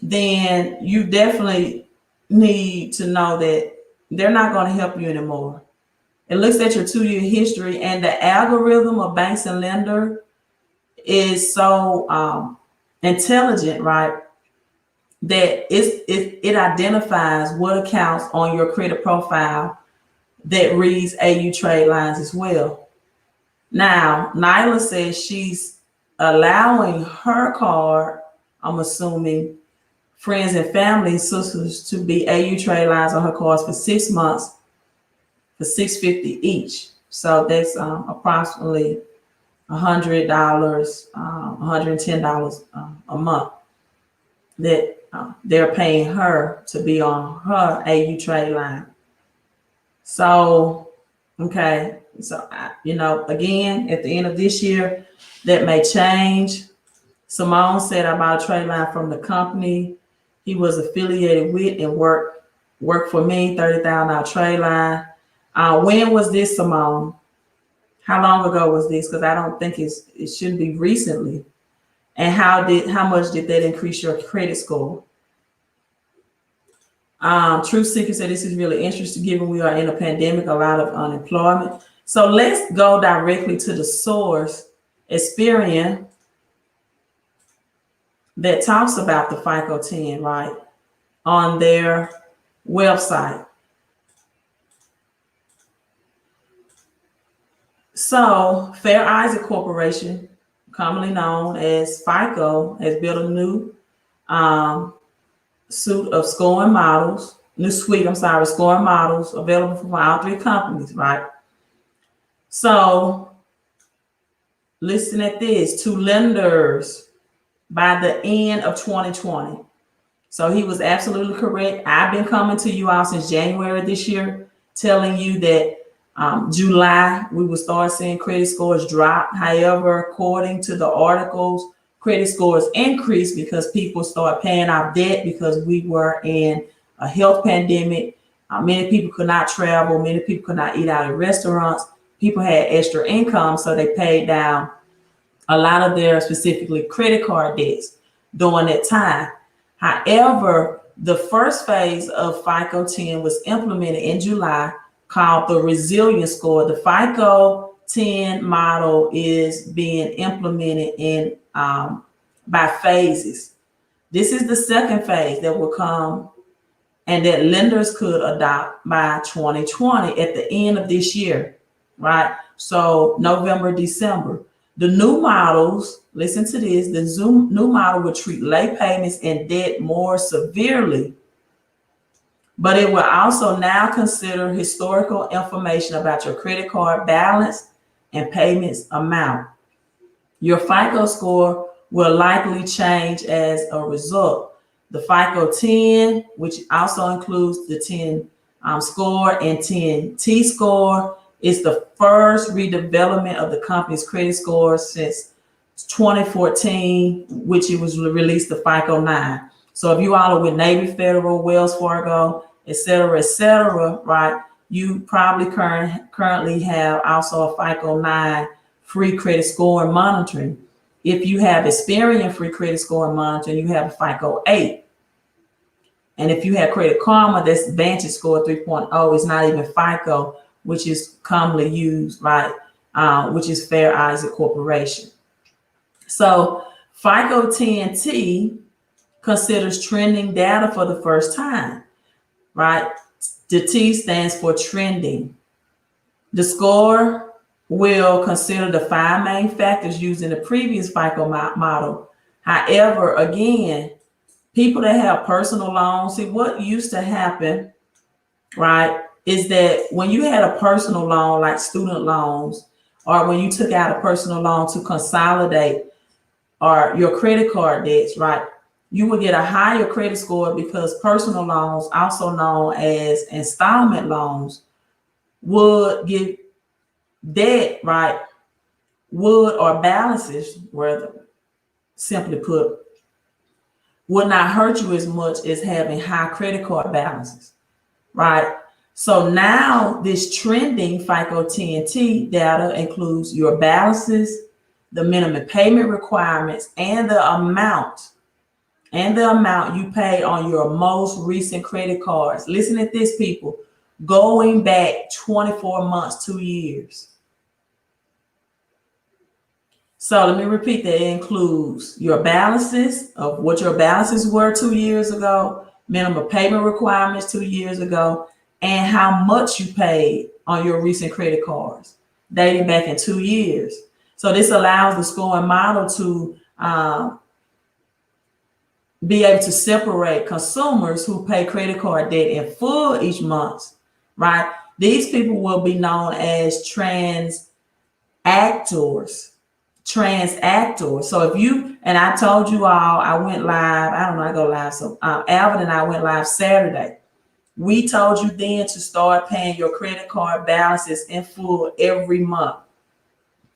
then you definitely need to know that they're not going to help you anymore. It looks at your 2-year history, and the algorithm of banks and lender is so intelligent, right, that it identifies what accounts on your credit profile that reads AU trade lines as well. Now, Nyla says she's allowing her card, I'm assuming, friends and family, sisters, to be AU trade lines on her cards for 6 months for $650 each. So that's approximately $100, $110 a month that they're paying her to be on her AU trade line. So, okay. So, again, at the end of this year, that may change. Simone said, I bought a trade line from the company he was affiliated with and worked for me, $30,000 trade line. When was this, Simone? How long ago was this? Because I don't think it shouldn't be recently. And how much did that increase your credit score? Truth Seeker said this is really interesting given we are in a pandemic, a lot of unemployment. So let's go directly to the source, Experian, that talks about the FICO 10, right, on their website. So Fair Isaac Corporation, commonly known as FICO, has built a new suite of scoring models available from all 3 companies, right? So listen at this, to lenders by the end of 2020. So he was absolutely correct. I've been coming to you all since January this year, telling you that July, we will start seeing credit scores drop. However, according to the articles, credit scores increased because people start paying off debt because we were in a health pandemic. Many people could not travel. Many people could not eat out at restaurants. People had extra income, so they paid down a lot of their specifically credit card debts during that time. However, the first phase of FICO 10 was implemented in July, called the resilience score. The FICO 10 model is being implemented in by phases. This is the second phase that will come and that lenders could adopt by 2020 at the end of this year, right? So November, December. The new models, listen to this, new model will treat late payments and debt more severely but it will also now consider historical information about your credit card balance and payments amount. Your FICO score will likely change as a result. The FICO 10, which also includes the 10 score and 10 T score, is the first redevelopment of the company's credit score since 2014, which it was released the FICO 9. So if you all are with Navy Federal, Wells Fargo, et cetera, right, you probably currently have also a FICO 9 free credit score monitoring. If you have Experian free credit score monitoring, you have a FICO 8. And if you have Credit Karma, that's Vantage Score 3.0. It's not even FICO, which is commonly used, right? Which is Fair Isaac Corporation. So FICO 10T considers trending data for the first time, right? The T stands for trending. The score will consider the 5 main factors used in the previous FICO model. However, again, people that have personal loans, see what used to happen, right, is that when you had a personal loan like student loans, or when you took out a personal loan to consolidate or your credit card debts, right, you would get a higher credit score because personal loans, also known as installment loans, would give debt, right, would or balances, rather simply put, would not hurt you as much as having high credit card balances, right? So now this trending FICO 10T data includes your balances, the minimum payment requirements, and the amount you pay on your most recent credit cards. Listen at this, people, going back 24 months, 2 years. So let me repeat that. It includes your balances of what your balances were 2 years ago, minimum payment requirements 2 years ago, and how much you paid on your recent credit cards dating back in 2 years. So this allows the scoring model to be able to separate consumers who pay credit card debt in full each month, right? These people will be known as transactors. So if you, and I told you all, I went live, I don't know, I go live. So Alvin and I went live Saturday. We told you then to start paying your credit card balances in full every month,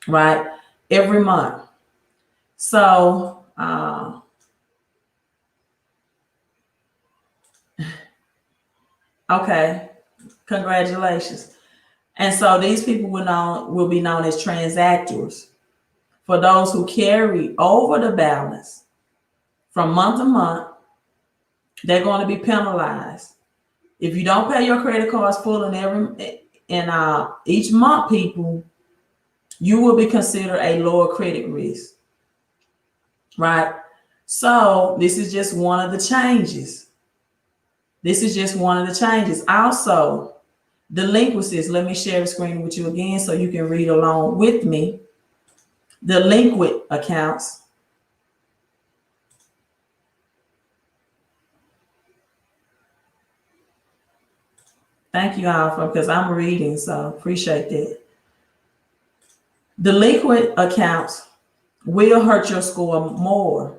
right? Every month. So, okay, congratulations. And so these people will be known as transactors. For those who carry over the balance from month to month, they're going to be penalized. If you don't pay your credit cards full in each month, people, you will be considered a lower credit risk, right? So this is just one of the changes. Also, delinquencies. Let me share the screen with you again so you can read along with me. Delinquent accounts. Thank you all because I'm reading, so appreciate that. Delinquent accounts will hurt your score more.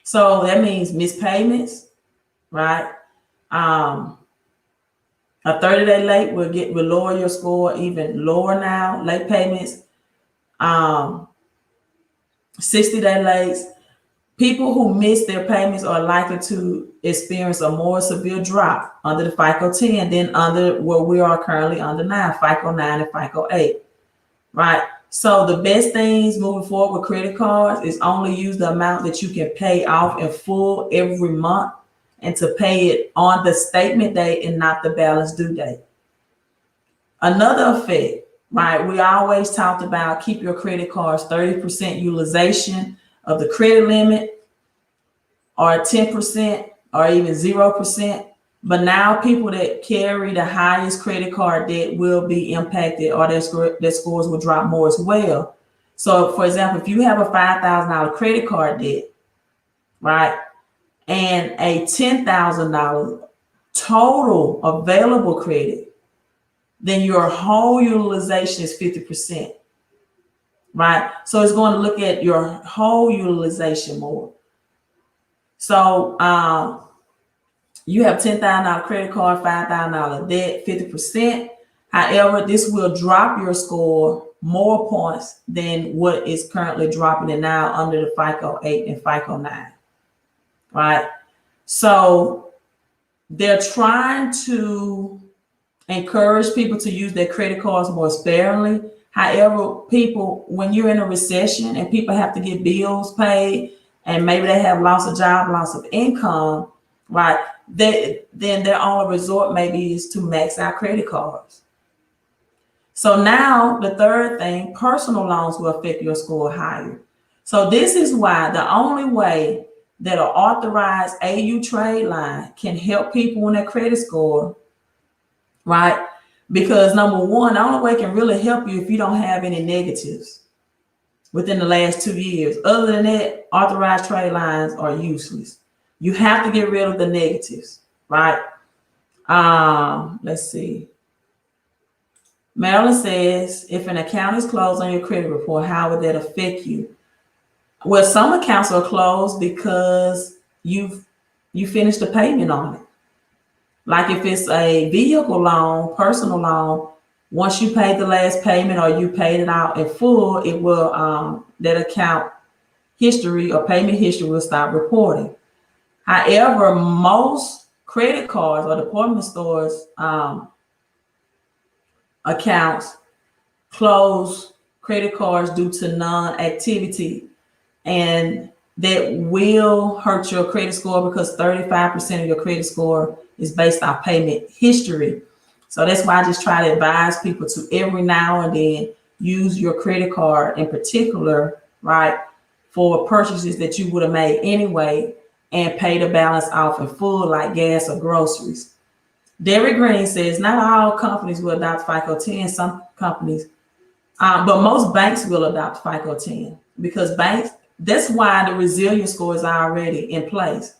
So that means missed payments, right? A 30-day late will lower your score even lower now. Late payments, 60-day lates. People who miss their payments are likely to experience a more severe drop under the FICO 10 than under what we are currently under now, FICO 9 and FICO 8, right? So the best things moving forward with credit cards is only use the amount that you can pay off in full every month and to pay it on the statement date and not the balance due date. Another effect, right? We always talked about keep your credit cards 30% utilization of the credit limit, or 10%, or even 0%. But now people that carry the highest credit card debt will be impacted, or their scores will drop more as well. So for example, if you have a $5,000 credit card debt, right, and a $10,000 total available credit, then your whole utilization is 50%, right? So it's going to look at your whole utilization more. So you have $10,000 credit card, $5,000 debt, 50%. However, this will drop your score more points than what is currently dropping it now under the FICO 8 and FICO 9, right? So they're trying to encourage people to use their credit cards more sparingly. However, people, when you're in a recession and people have to get bills paid and maybe they have loss of job, loss of income, right? Then their only resort maybe is to max out credit cards. So now the third thing, personal loans will affect your score higher. So this is why the only way that an authorized AU trade line can help people in their credit score, right? Because number one, the only way it can really help you if you don't have any negatives within the last 2 years. Other than that, authorized trade lines are useless. You have to get rid of the negatives, right? Let's see. Marilyn says, if an account is closed on your credit report, how would that affect you? Well, some accounts are closed because you finished the payment on it. Like if it's a vehicle loan, personal loan, once you paid the last payment or you paid it out in full, it will that account history or payment history will stop reporting. However, most credit cards or department stores accounts close credit cards due to non-activity, and that will hurt your credit score because 35% of your credit score is based on payment history. So that's why I just try to advise people to every now and then use your credit card in particular, right, for purchases that you would have made anyway and pay the balance off in full, like gas or groceries. Derek Green says, not all companies will adopt FICO 10. Some companies, but most banks will adopt FICO 10 because banks, that's why the resilience score is already in place.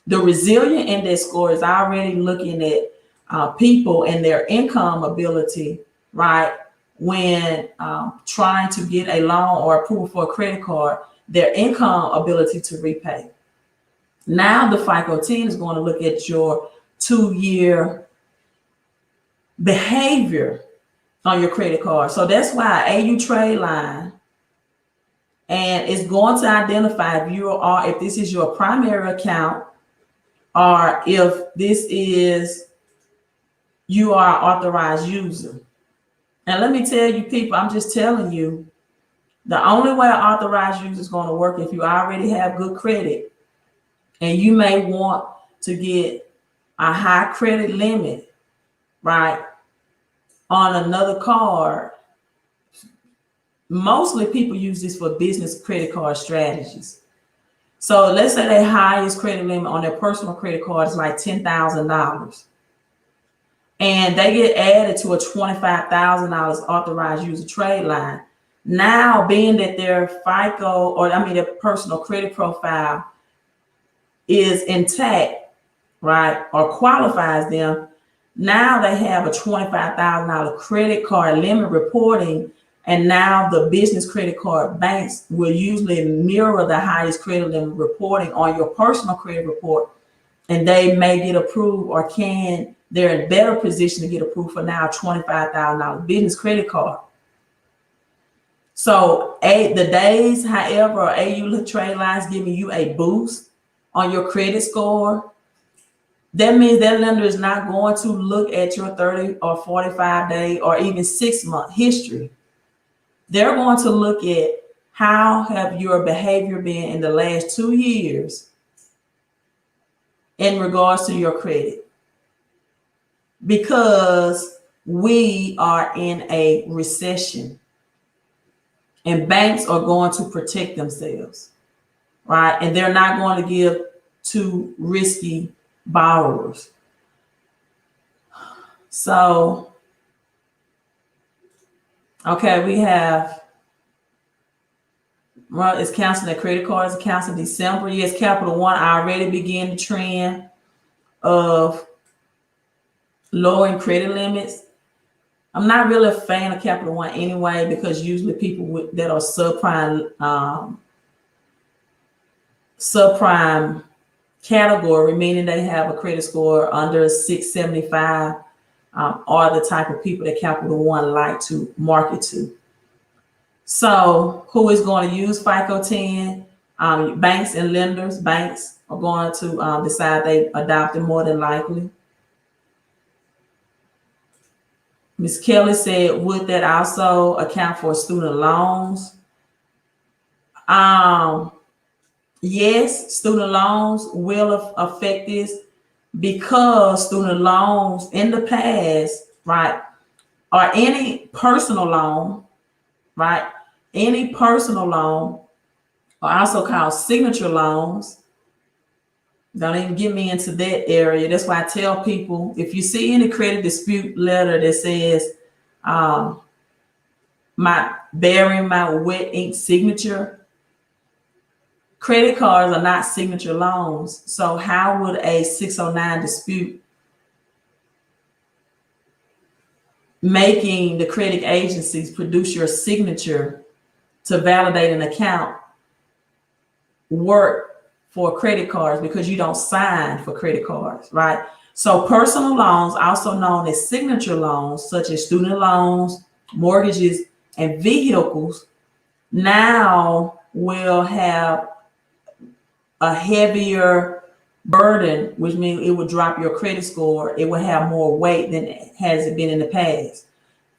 The resilient index score is already looking at people and their income ability, right? When trying to get a loan or approval for a credit card, their income ability to repay. Now the FICO 10 is going to look at your 2-year behavior on your credit card. So that's why AU trade line, and it's going to identify if this is your primary account or if this is you are an authorized user. And let me tell you people, I'm just telling you, the only way an authorized user is going to work if you already have good credit and you may want to get a high credit limit, right, on another card. Mostly people use this for business credit card strategies. So let's say their highest credit limit on their personal credit card is like $10,000. And they get added to a $25,000 authorized user trade line. Now, being that their FICO, their personal credit profile is intact, right, or qualifies them, now they have a $25,000 credit card limit reporting. And now the business credit card banks will usually mirror the highest credit limit reporting on your personal credit report. And they may get approved or they're in better position to get approved for now $25,000 business credit card. So the days, however, AU trade lines giving you a boost on your credit score, that means that lender is not going to look at your 30 or 45 day or even 6-month history. They're going to look at how have your behavior been in the last 2 years in regards to your credit. Because we are in a recession and banks are going to protect themselves, right? And they're not going to give to risky borrowers. So, okay, we have, well, it's canceling their credit cards, accounts in December. Yes, Capital One already began the trend of lowering credit limits. I'm not really a fan of Capital One anyway, because usually people that are subprime category, meaning they have a credit score under 675, are the type of people that Capital One like to market to. So who is going to use FICO 10? Banks and lenders. Banks are going to decide they adopt it more than likely. Ms. Kelly said, would that also account for student loans? Yes, student loans will affect this, because student loans in the past, right, or any personal loan, right, any personal loan are also called signature loans. Don't even get me into that area. That's why I tell people, if you see any credit dispute letter that says bearing my wet ink signature, credit cards are not signature loans. So how would a 609 dispute making the credit agencies produce your signature to validate an account work for credit cards, because you don't sign for credit cards, right? So personal loans, also known as signature loans, such as student loans, mortgages, and vehicles, now will have a heavier burden, which means it will drop your credit score. It will have more weight than it has been in the past.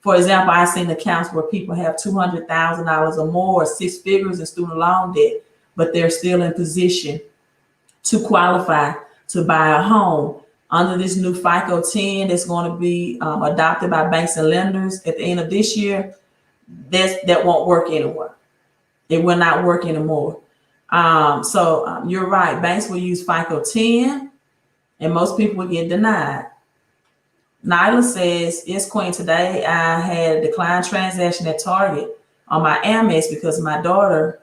For example, I've seen accounts where people have $200,000 or more, 6 figures in student loan debt, but they're still in position to qualify to buy a home. Under this new FICO 10 that's going to be adopted by banks and lenders at the end of this year, that won't work anymore. It will not work anymore. So you're right. Banks will use FICO 10, and most people will get denied. Nyla says, yes, Queen, today I had a declined transaction at Target on my Amex because my daughter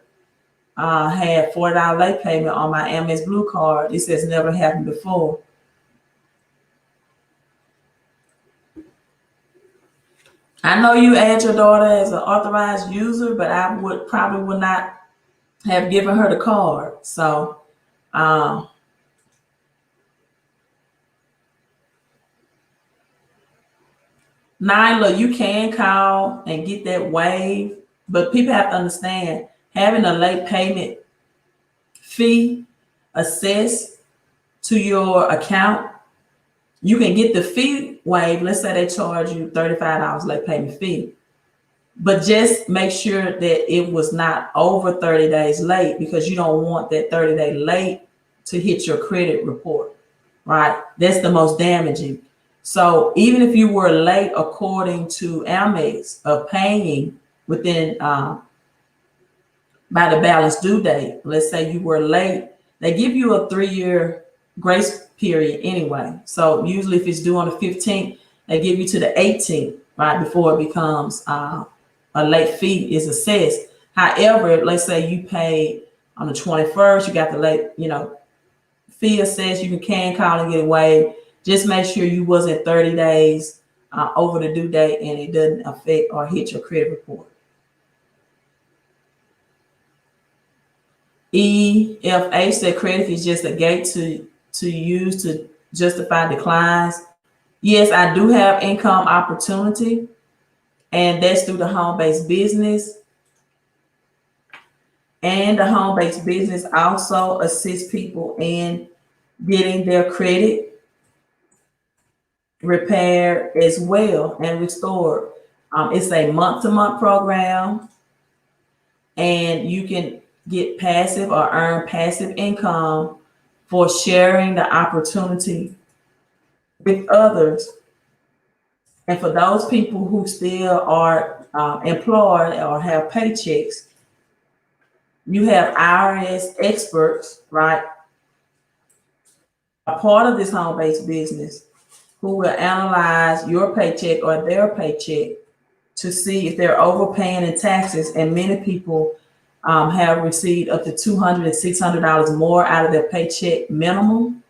had $40 late payment on my Amex Blue card. This has never happened before. I know you add your daughter as an authorized user, but I probably would not have given her the card. So Nyla, you can call and get that waived, but people have to understand, having a late payment fee assessed to your account, you can get the fee waived. Let's say they charge you $35 late payment fee, but just make sure that it was not over 30 days late, because you don't want that 30-day late to hit your credit report, right? That's the most damaging. So even if you were late according to Amex of paying within by the balance due date, let's say you were late, they give you a 3-year grace period anyway. So usually if it's due on the 15th, they give you to the 18th, right, before it becomes a late fee is assessed. However, let's say you paid on the 21st, you got the late, fee assessed, you can call and get it waived. Just make sure you wasn't 30 days over the due date and it doesn't affect or hit your credit report. EFH said credit is just a gate to use to justify declines. Yes, I do have income opportunity, and that's through the home-based business. And the home-based business also assists people in getting their credit repaired as well and restored. It's a month-to-month program, and you can get passive or earn passive income for sharing the opportunity with others. And for those people who still are employed or have paychecks, you have IRS experts, right, a part of this home-based business, who will analyze your paycheck or their paycheck to see if they're overpaying in taxes. And many people have received up to $200 and $600 more out of their paycheck minimum,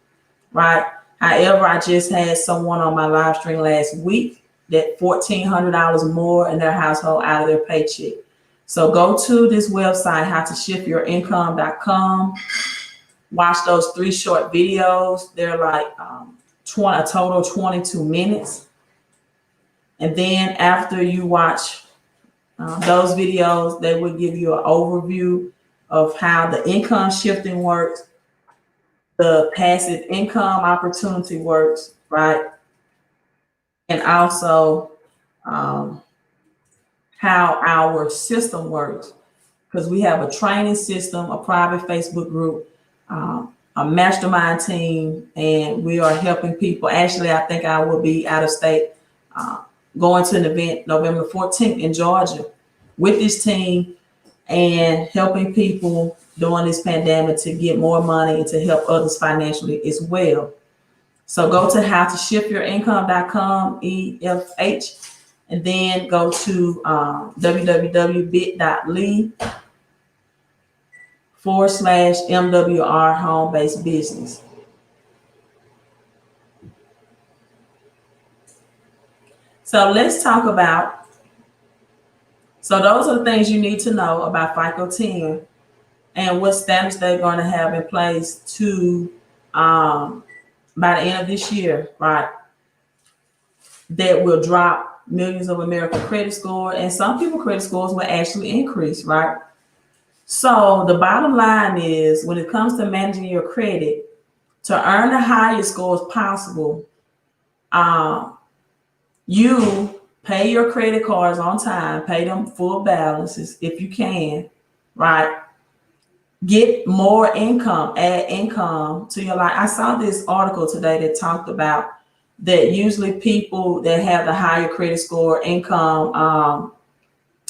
right? However, I just had someone on my live stream last week that $1,400 more in their household out of their paycheck. So go to this website, howtoshiftyourincome.com. Watch those 3 short videos. They're like a total of 22 minutes. And then after you watch those videos, they will give you an overview of how the income shifting works, the passive income opportunity works, right? And also how our system works, because we have a training system, a private Facebook group, a mastermind team, and we are helping people. Actually, I think I will be out of state going to an event November 14th in Georgia with this team and helping people during this pandemic to get more money and to help others financially as well. So go to howtoshiftyourincome.com, EFH, and then go to www.bit.ly/MWR home-based business. So let's talk about, so those are the things you need to know about FICO 10 and what standards they're going to have in place to, by the end of this year, right? That will drop millions of American credit score, and some people credit scores will actually increase, right? So the bottom line is, when it comes to managing your credit, to earn the highest scores possible, you pay your credit cards on time, pay them full balances if you can, right? Get more income, add income to your life. I saw this article today that talked about that usually people that have the higher credit score income,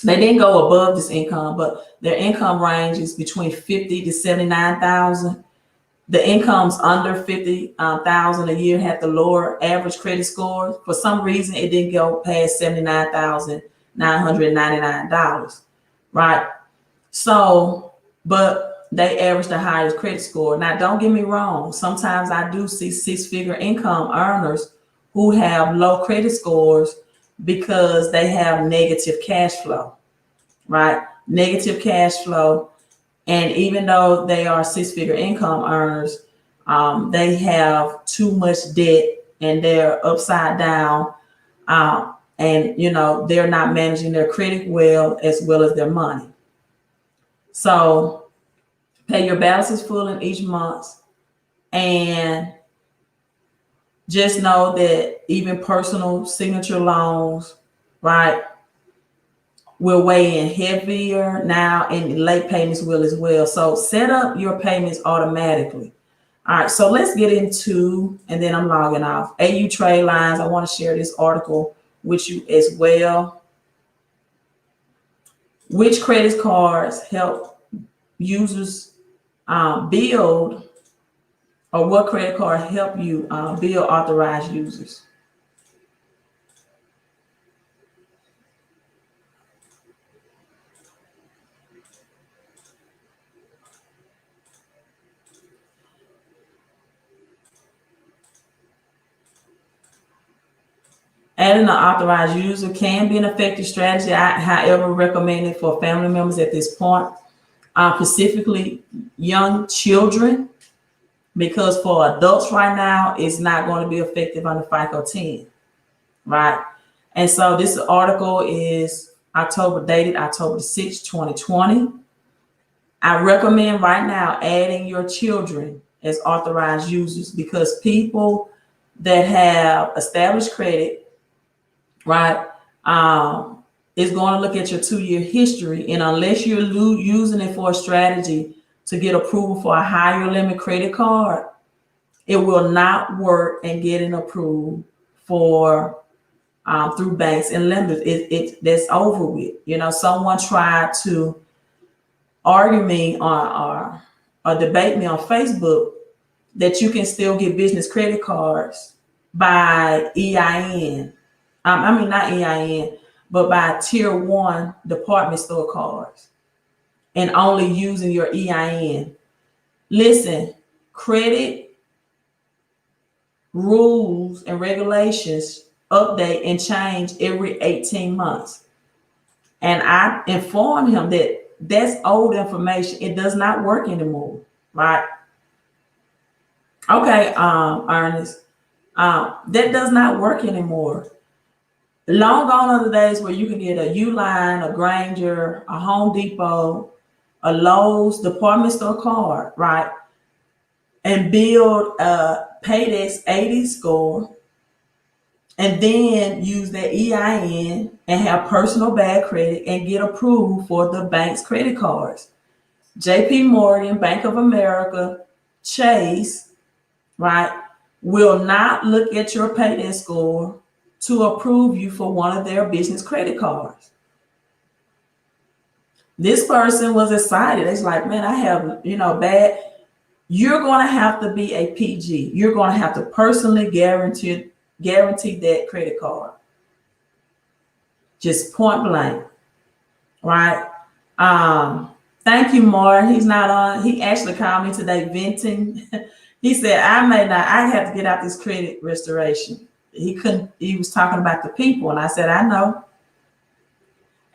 they didn't go above this income, but their income range is between 50 to 79,000. The incomes under 50,000 a year had the lower average credit score. For some reason, it didn't go past $79,999, right? So, but they average the highest credit score. Now, don't get me wrong. Sometimes I do see 6-figure income earners who have low credit scores because they have negative cash flow, right? Negative cash flow. And even though they are 6-figure income earners, they have too much debt and they're upside down. And, you know, they're not managing their credit well as their money. So pay your balances full in each month, and just know that even personal signature loans, right, will weigh in heavier now, and late payments will as well. So set up your payments automatically. All right, so let's get into, and then I'm logging off. AU Trade Lines, I want to share this article with you as well. Which credit cards help users build, or what credit card help you build authorized users? Adding an authorized user can be an effective strategy. I, however, recommend it for family members at this point, specifically young children, because for adults right now, it's not going to be effective under FICO 10, right? And so this article is dated October 6, 2020. I recommend right now adding your children as authorized users, because people that have established credit, right, is going to look at your 2-year history, and unless you're using it for a strategy to get approval for a higher limit credit card, it will not work and getting approved for through banks and lenders. That's over with. You know, someone tried to argue me or debate me on Facebook that you can still get business credit cards by EIN. I mean, not EIN, but by tier 1 department store cards, and only using your EIN. Listen, credit rules and regulations update and change every 18 months. And I informed him that that's old information. It does not work anymore, right? Okay, Ernest, that does not work anymore. Long gone are the days where you can get a Uline, a Granger, a Home Depot, a Lowe's department store card, right? And build a Paydex 80 score, and then use their EIN and have personal bad credit and get approved for the bank's credit cards. JP Morgan, Bank of America, Chase, right, will not look at your Paydex score to approve you for one of their business credit cards. This person was excited. It's like, man, I have, bad. You're going to have to be a PG. You're going to have to personally guarantee that credit card. Just point blank, right? Thank you, Martin. He's not on. He actually called me today venting. He said, I have to get out this credit restoration. He was talking about the people. And I said, I know.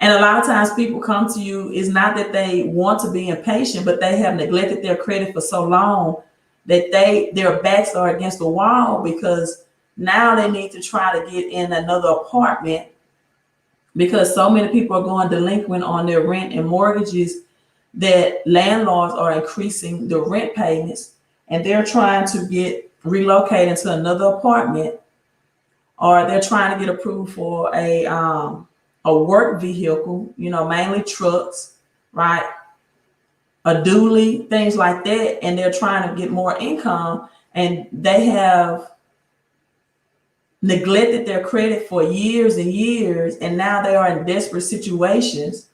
And a lot of times people come to you, it's not that they want to be impatient, but they have neglected their credit for so long that their backs are against the wall, because now they need to try to get in another apartment because so many people are going delinquent on their rent and mortgages that landlords are increasing the rent payments, and they're trying to get relocated to another apartment, or they're trying to get approved for a work vehicle, mainly trucks, right? A dually, things like that. And they're trying to get more income, and they have neglected their credit for years and years. And now they are in desperate situations.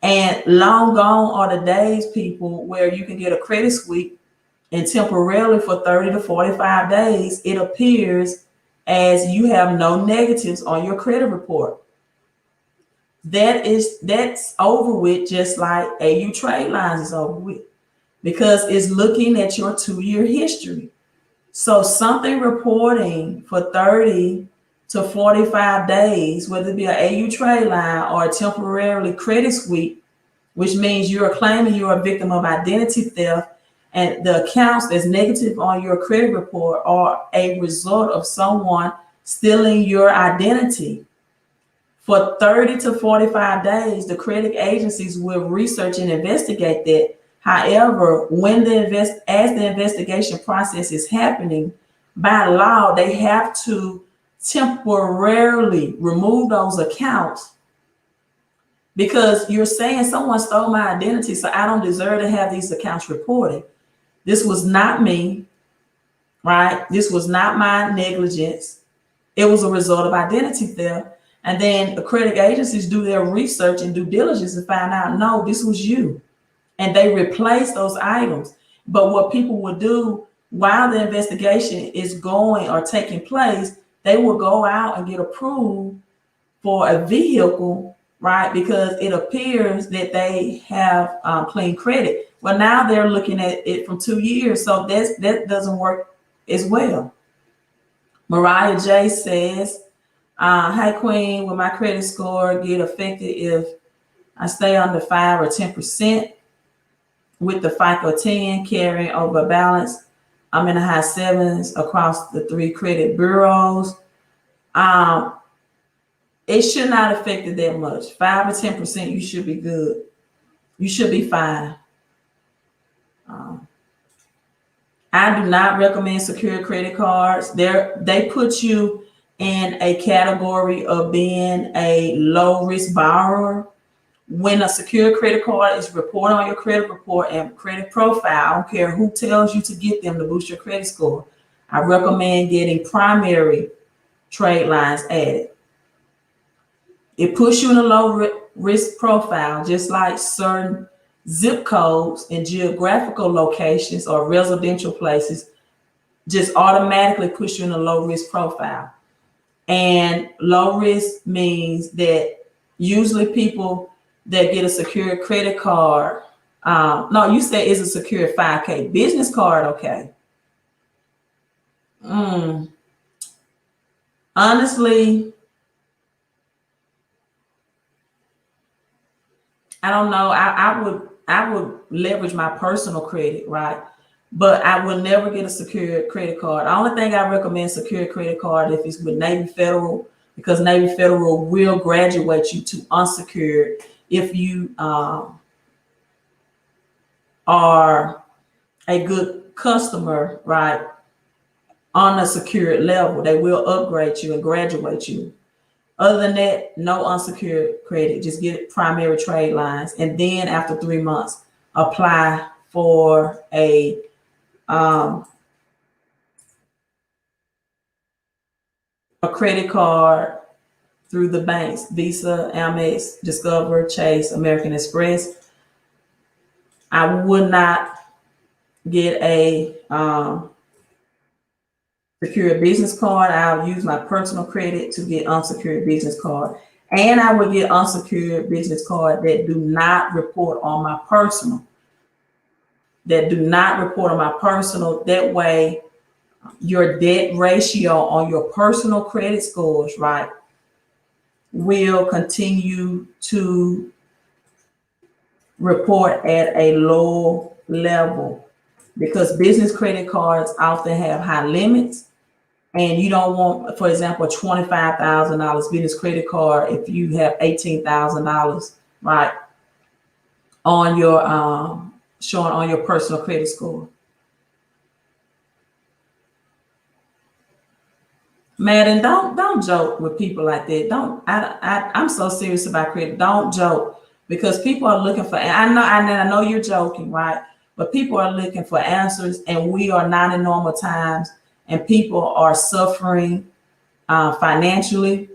And long gone are the days, people, where you can get a credit sweep and temporarily for 30 to 45 days, it appears as you have no negatives on your credit report. That's over with, just like AU Trade Lines is over with, because it's looking at your 2-year history. So something reporting for 30 to 45 days, whether it be an AU Trade Line or a temporarily credit sweep, which means you're claiming you're a victim of identity theft, and the accounts that's negative on your credit report are a result of someone stealing your identity. For 30 to 45 days, the credit agencies will research and investigate that. However, as the investigation process is happening, by law, they have to temporarily remove those accounts, because you're saying someone stole my identity, so I don't deserve to have these accounts reported. This was not me, right? This was not my negligence. It was a result of identity theft. And then the credit agencies do their research and due diligence and find out, no, this was you. And they replace those items. But what people will do while the investigation is going or taking place, they will go out and get approved for a vehicle, right? Because it appears that they have clean credit. Well, now they're looking at it from 2 years. So that doesn't work as well. Mariah J says, hi, Queen, will my credit score get affected if I stay under 5 or 10% with the FICO 10 carrying over balance? I'm in the high 7s across the 3 credit bureaus. It should not affect it that much. 5 or 10%, you should be good. You should be fine. I do not recommend secured credit cards. They put you in a category of being a low risk borrower. When a secured credit card is reported on your credit report and credit profile, I don't care who tells you to get them to boost your credit score, I recommend getting primary trade lines added. It puts you in a low risk profile, just like certain zip codes and geographical locations or residential places just automatically push you in a low risk profile. And low risk means that usually people that get a secured credit card, no, you say it's a secured 5K business card, okay. Honestly, I don't know. I would leverage my personal credit, right? But I will never get a secured credit card. The only thing I recommend secured credit card if it's with Navy Federal, because Navy Federal will graduate you to unsecured if you are a good customer, right? On a secured level, they will upgrade you and graduate you. Other than that, no unsecured credit. Just get primary trade lines, and then after 3 months, apply for a credit card through the banks: Visa, Amex, Discover, Chase, American Express. I would not get a secured business card. I'll use my personal credit to get unsecured business card. And I would get unsecured business card that do not report on my personal. That do not report on my personal. That way, your debt ratio on your personal credit scores, right, will continue to report at a low level, because business credit cards often have high limits. And you don't want, for example, a $25,000 business credit card if you have $18,000, right, on your showing on your personal credit score. Madden, don't joke with people like that. Don't. I'm so serious about credit. Don't joke, because people are looking for. I know you're joking, right? But people are looking for answers, and we are not in normal times, and people are suffering financially,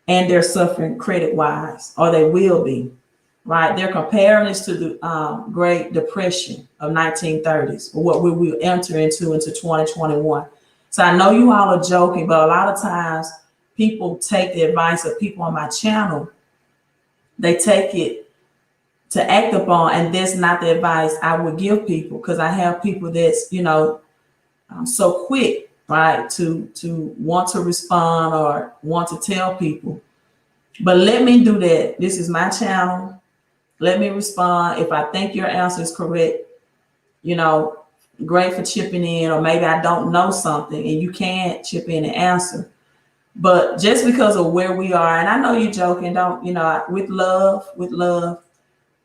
and they're suffering credit wise, or they will be, right? They're comparing this to the Great Depression of 1930s, what we will enter into 2021. So I know you all are joking, but a lot of times people take the advice of people on my channel. They take it to act upon, and that's not the advice I would give people, because I have people that's, so quick, right, to want to respond or want to tell people. But let me do that. This is my channel. Let me respond. If I think your answer is correct, great for chipping in, or maybe I don't know something and you can't chip in and answer. But just because of where we are, and I know you're joking, don't, with love,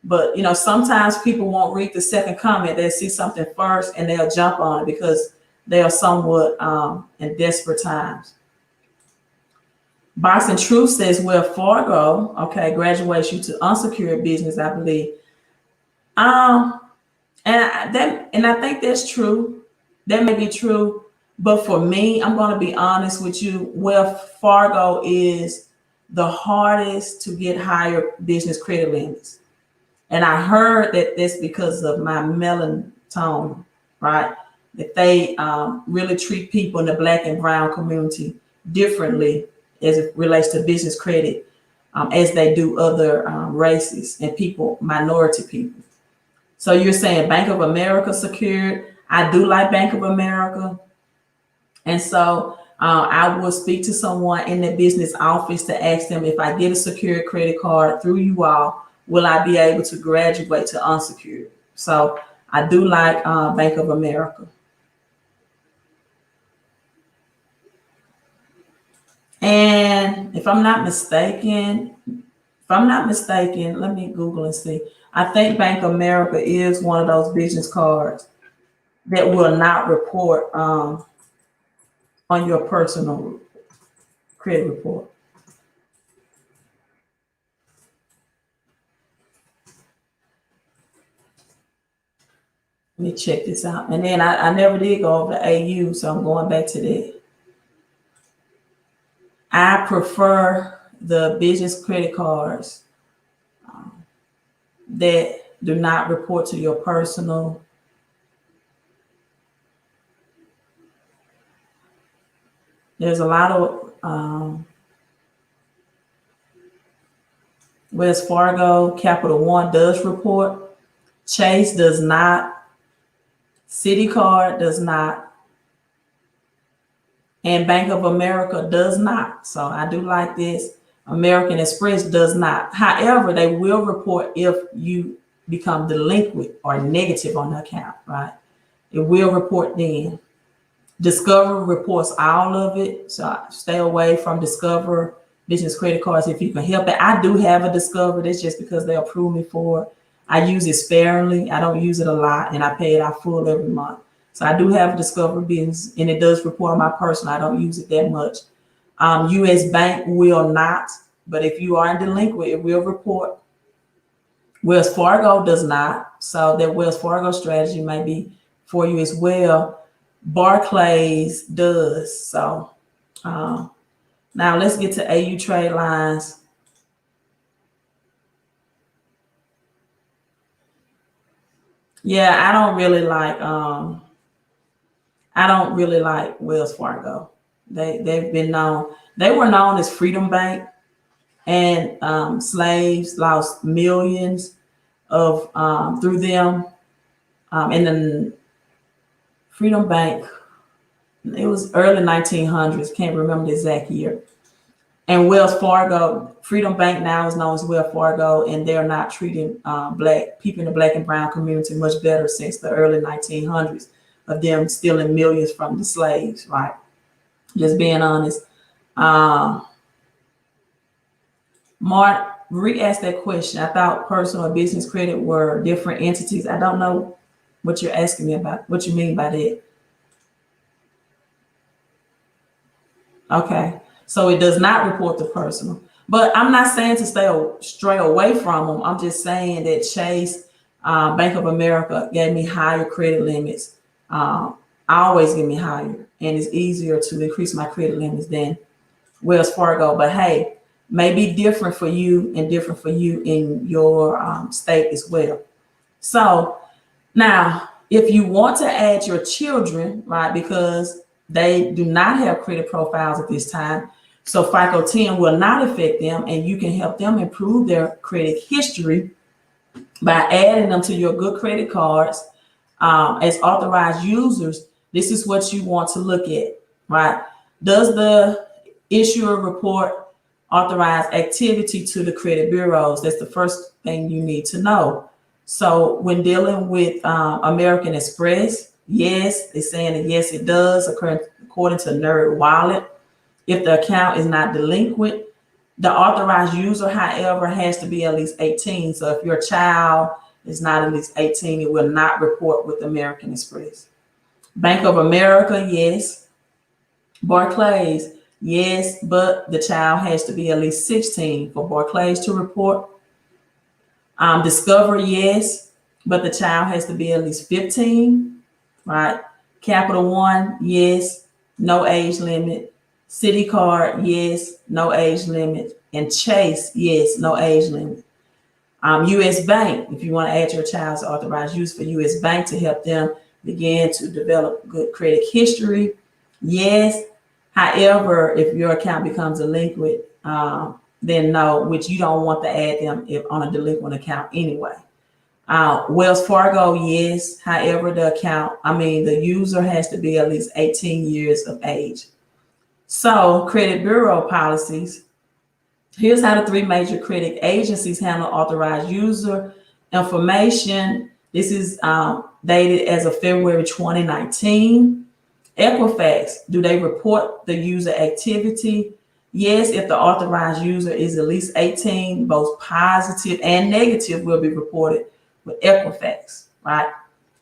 but sometimes people won't read the second comment. They'll see something first and they'll jump on it because they are somewhat in desperate times. Boxing Truth says, well, Fargo, okay, graduates you to unsecured business, I believe. And I think that's true. That may be true. But for me, I'm going to be honest with you. Wells Fargo is the hardest to get higher business credit limits. And I heard that that's because of my melatonin, right? That they really treat people in the Black and brown community differently as it relates to business credit as they do other races and people, minority people. So you're saying Bank of America secured. I do like Bank of America. And so I will speak to someone in the business office to ask them, if I get a secured credit card through you all, will I be able to graduate to unsecured? So I do like Bank of America. And if I'm not mistaken, let me Google and see. I think Bank of America is one of those business cards that will not report on your personal credit report. Let me check this out. And then I never did go over to AU, so I'm going back to that. I prefer the business credit cards that do not report to your personal. There's a lot of Wells Fargo, Capital One does report. Chase does not. Citi Card does not. and Bank of America does not. So I do like this. American Express does not. However, they will report if you become delinquent or negative on the account, right? It will report then. Discover reports all of it. So stay away from Discover business credit cards if you can help it. I do have a Discover. That's just because they approve me for it. I use it sparingly. I don't use it a lot, and I pay it out full every month. So I do have a Discover business, and it does report my personal. I don't use it that much. U.S. Bank will not, but if you are delinquent, it will report. Wells Fargo does not. So that Wells Fargo strategy may be for you as well. Barclays does. So now let's get to AU trade lines. Yeah, I don't really like Wells Fargo. They've been known. They were known as Freedom Bank, and slaves lost millions of through them. And then Freedom Bank, it was early 1900s. Can't remember the exact year. And Wells Fargo, Freedom Bank now is known as Wells Fargo, and they're not treating black people in the black and brown community much better since the early 1900s of them stealing millions from the slaves, right? Just being honest. Mark re-asked that question. I thought personal and business credit were different entities. I don't know what you're asking me about, what you mean by that. Okay. So it does not report the personal, but I'm not saying to stray away from them. I'm just saying that Chase, Bank of America gave me higher credit limits. Always give me higher, and it's easier to increase my credit limits than Wells Fargo. But hey, may be different for you and different for you in your state as well. So now, if you want to add your children, right, because they do not have credit profiles at this time, so FICO 10 will not affect them, and you can help them improve their credit history by adding them to your good credit cards as authorized users. This is what you want to look at, right? Does the issuer report authorized activity to the credit bureaus? That's the first thing you need to know. So when dealing with American Express, yes, it's saying that yes, it does, according to Nerd Wallet. If the account is not delinquent, the authorized user, however, has to be at least 18. So if your child is not at least 18, it will not report with American Express. Bank of America, yes. Barclays, yes, but the child has to be at least 16 for Barclays to report. Discover, yes, but the child has to be at least 15, right? Capital One, yes, no age limit. Citi Card, yes, no age limit. And Chase, yes, no age limit. U.S. Bank, if you want to add your child's authorized use for U.S. Bank to help them begin to develop good credit history, yes. However, if your account becomes delinquent, then no, which you don't want to add them on a delinquent account anyway. Wells Fargo, yes. However, the user has to be at least 18 years of age. So credit bureau policies. Here's how the three major credit agencies handle authorized user information. This is dated as of February 2019. Equifax, do they report the user activity? Yes, if the authorized user is at least 18, both positive and negative will be reported with Equifax, right?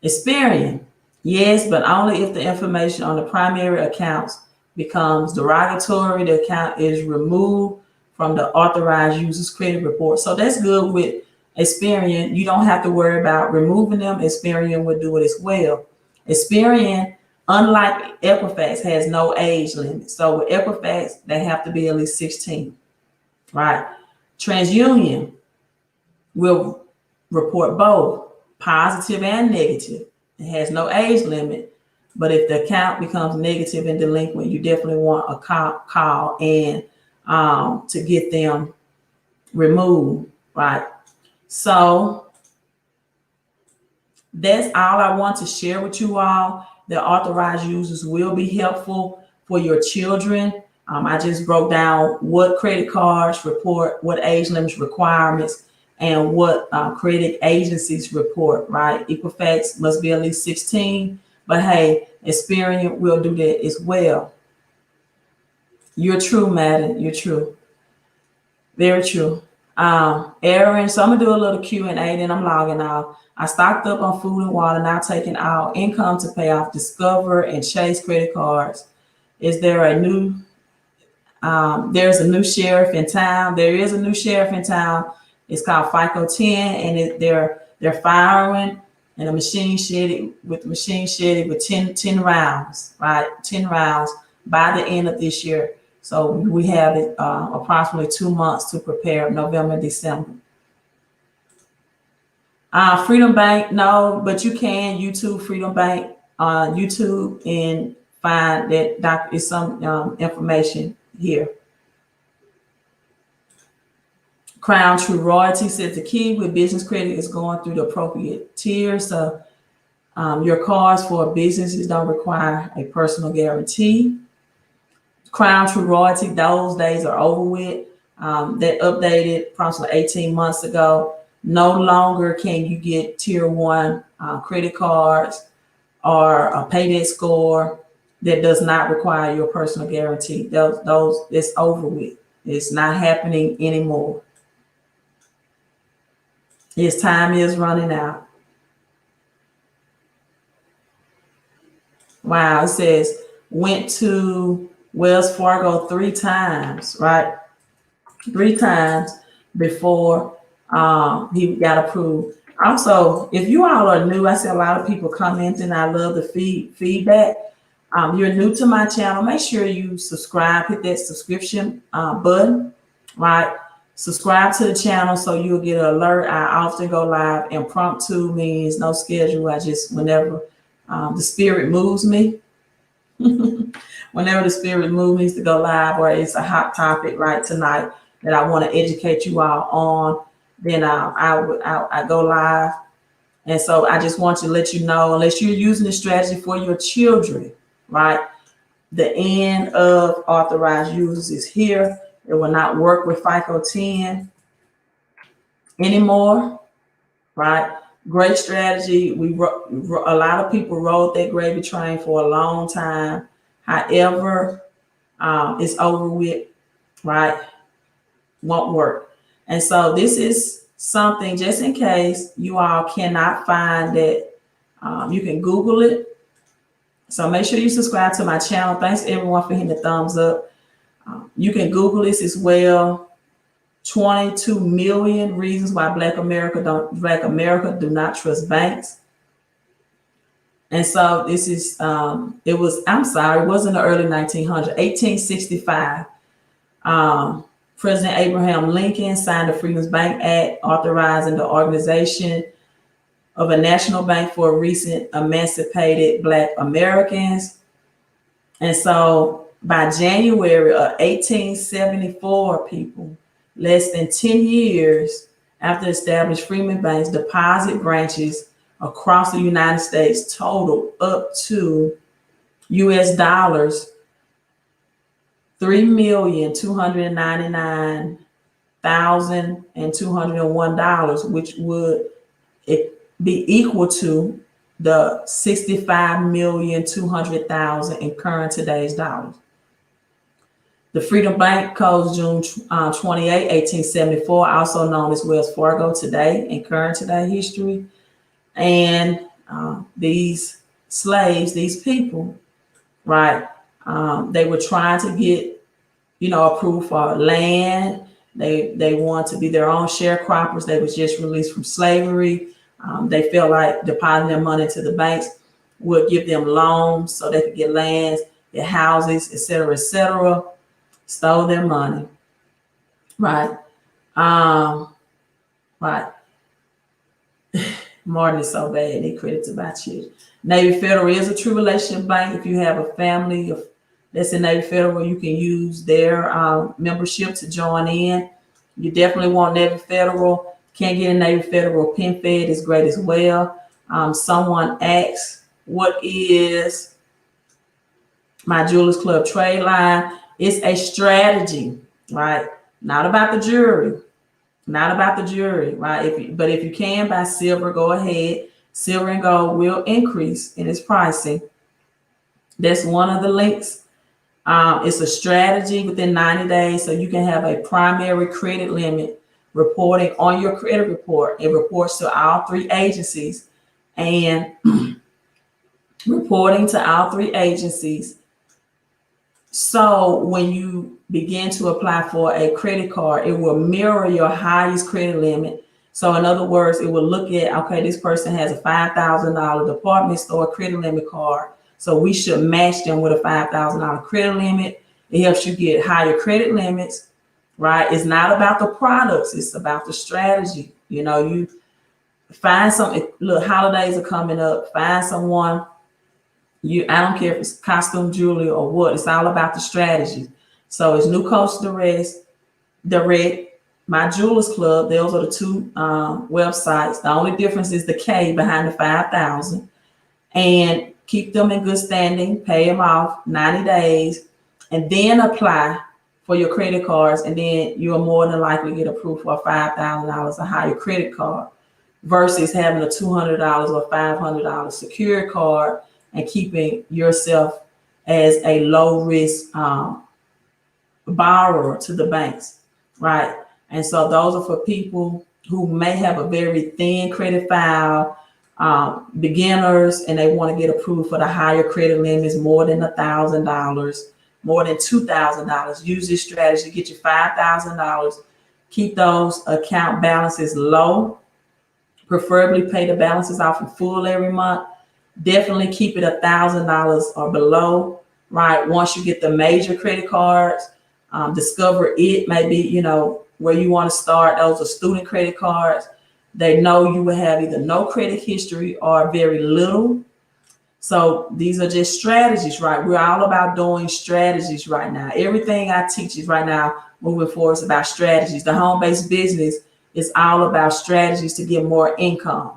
Experian, yes, but only if the information on the primary accounts becomes derogatory, the account is removed from the authorized user's credit report. So that's good with Experian. You don't have to worry about removing them. Experian will do it as well. Experian, unlike Equifax, has no age limit. So with Equifax, they have to be at least 16, right? TransUnion will report both positive and negative. It has no age limit. But if the account becomes negative and delinquent, you definitely want a call and to get them removed, right? So that's all I want to share with you all. The authorized users will be helpful for your children. I just broke down what credit cards report, what age limits requirements, and what credit agencies report, right? Equifax must be at least 16, but hey, Experian will do that as well. You're true, Madden. You're true. Very true. Aaron, so I'm gonna do a little Q&A, then I'm logging out. I stocked up on food and water, now taking out income to pay off Discover and Chase credit cards. Is there a new, there's a new sheriff in town? There is a new sheriff in town. It's called FICO 10, and they're firing and a machine shed with 10 rounds, right? 10 rounds by the end of this year. So we have approximately 2 months to prepare, November, December. Freedom Bank, no, but you can YouTube Freedom Bank on YouTube and find that is some information here. Crown True Royalty says the key with business credit is going through the appropriate tiers. So your cards for businesses don't require a personal guarantee. Crown True Royalty, those days are over with. That updated approximately 18 months ago. No longer can you get tier 1 credit cards or a payday score that does not require your personal guarantee. Those it's over with. It's not happening anymore. His time is running out. Wow, it says went to Wells Fargo 3 times, right? 3 times before he got approved. Also, if you all are new, I see a lot of people commenting. I love the feedback. You're new to my channel, make sure you subscribe, hit that subscription button, right? Subscribe to the channel so you'll get an alert. I often go live. Impromptu means no schedule. I just, whenever the spirit moves me, whenever the spirit moves me to go live, or it's a hot topic right tonight that I want to educate you all on, then I go live. And so I just want to let you know, unless you're using this strategy for your children, right? The end of authorized users is here. It will not work with FICO 10 anymore, right? Great strategy. A lot of people rode that gravy train for a long time. However, it's over with, right? Won't work. And so this is something, just in case you all cannot find that, you can Google it. So make sure you subscribe to my channel. Thanks everyone for hitting the thumbs up. You can Google this as well. 22 million reasons why Black America do not trust banks. And so this is, it was in the early 1900s, 1865. President Abraham Lincoln signed the Freedoms Bank Act, authorizing the organization of a national bank for recent emancipated Black Americans. And so by January of 1874, people, less than 10 years after established Freeman Bank's deposit branches across the United States totaled up to US dollars $3,299,201, which would be equal to the $65,200,000 in current today's dollars. The Freedom Bank closed June 28, 1874, also known as Wells Fargo today in current today history. And these slaves, these people, right, they were trying to get, approved for land. They want to be their own sharecroppers. They was just released from slavery. They felt like depositing their money to the banks would give them loans so they could get lands, get houses, et cetera, et cetera. Stole their money, right? Right. Martin is so bad. They credits about you. Navy Federal is a true relationship bank. If you have a family that's in Navy Federal, you can use their membership to join in. You definitely want Navy Federal. Can't get a Navy Federal. PenFed is great as well. Someone asked, what is my Jewelers Club trade line. It's a strategy, right? Not about the jewelry, right? But if you can buy silver, go ahead. Silver and gold will increase in its pricing. That's one of the links. It's a strategy within 90 days, so you can have a primary credit limit reporting on your credit report. It reports to all three agencies, and reporting to all three agencies. So when you begin to apply for a credit card, it will mirror your highest credit limit. So in other words, it will look at, okay, this person has a $5,000 department store credit limit card. So we should match them with a $5,000 credit limit. It helps you get higher credit limits, right? It's not about the products. It's about the strategy. You know, you find some, look, holidays are coming up. Find someone, I don't care if it's costume jewelry or what, it's all about the strategy. So it's New Coast Direct, my Jewelers Club. Those are the two websites. The only difference is the K behind the 5,000. And keep them in good standing, pay them off 90 days, and then apply for your credit cards. And then you're more than likely get approved for a $5,000 a higher credit card versus having a $200 or $500 secured card and keeping yourself as a low risk borrower to the banks, right? And so those are for people who may have a very thin credit file, beginners, and they want to get approved for the higher credit limits, more than $1,000, more than $2,000. Use this strategy, get you $5,000, keep those account balances low, preferably pay the balances off in full every month. Definitely keep it $1,000 or below, right? Once you get the major credit cards, Discover It may be, you know, where you want to start. Those are student credit cards. They know you will have either no credit history or very little. So these are just strategies, right? We're all about doing strategies right now. Everything I teach is right now moving forward is about strategies. The home-based business is all about strategies to get more income.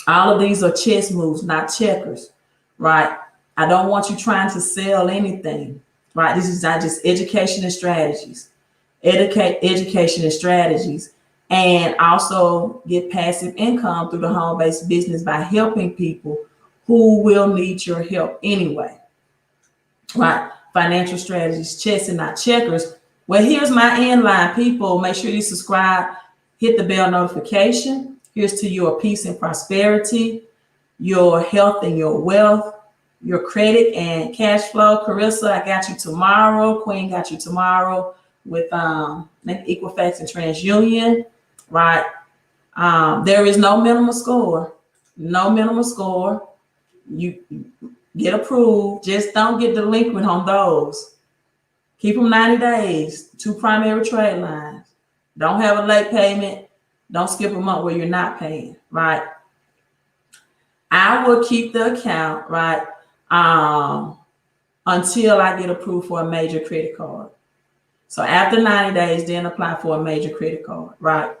All of these are chess moves, not checkers, right? I don't want you trying to sell anything, right? This is not just education and strategies. Education and strategies, and also get passive income through the home-based business by helping people who will need your help anyway, right? Financial strategies, chess and not checkers. Well, here's my end line, people. Make sure you subscribe, hit the bell notification. Here's to your peace and prosperity, your health and your wealth, your credit and cash flow. Carissa, I got you tomorrow. Queen got you tomorrow with Equifax and TransUnion, right? There is no minimum score. No minimum score. You get approved. Just don't get delinquent on those. Keep them 90 days. 2 primary trade lines. Don't have a late payment. Don't skip a month where you're not paying, right? I will keep the account, right, until I get approved for a major credit card. So after 90 days, then apply for a major credit card, right?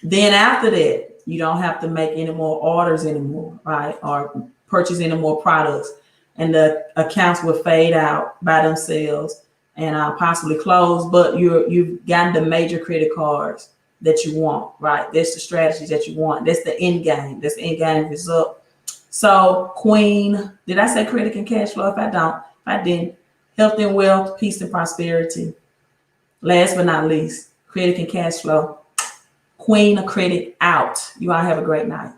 Then after that, you don't have to make any more orders anymore, right? Or purchase any more products. And the accounts will fade out by themselves and possibly close, but you've gotten the major credit cards that you want, right? That's the strategies that you want. That's the end game. That's the end game result. So Queen, did I say credit and cash flow? If I didn't, health and wealth, peace and prosperity. Last but not least, credit and cash flow. Queen of credit out. You all have a great night.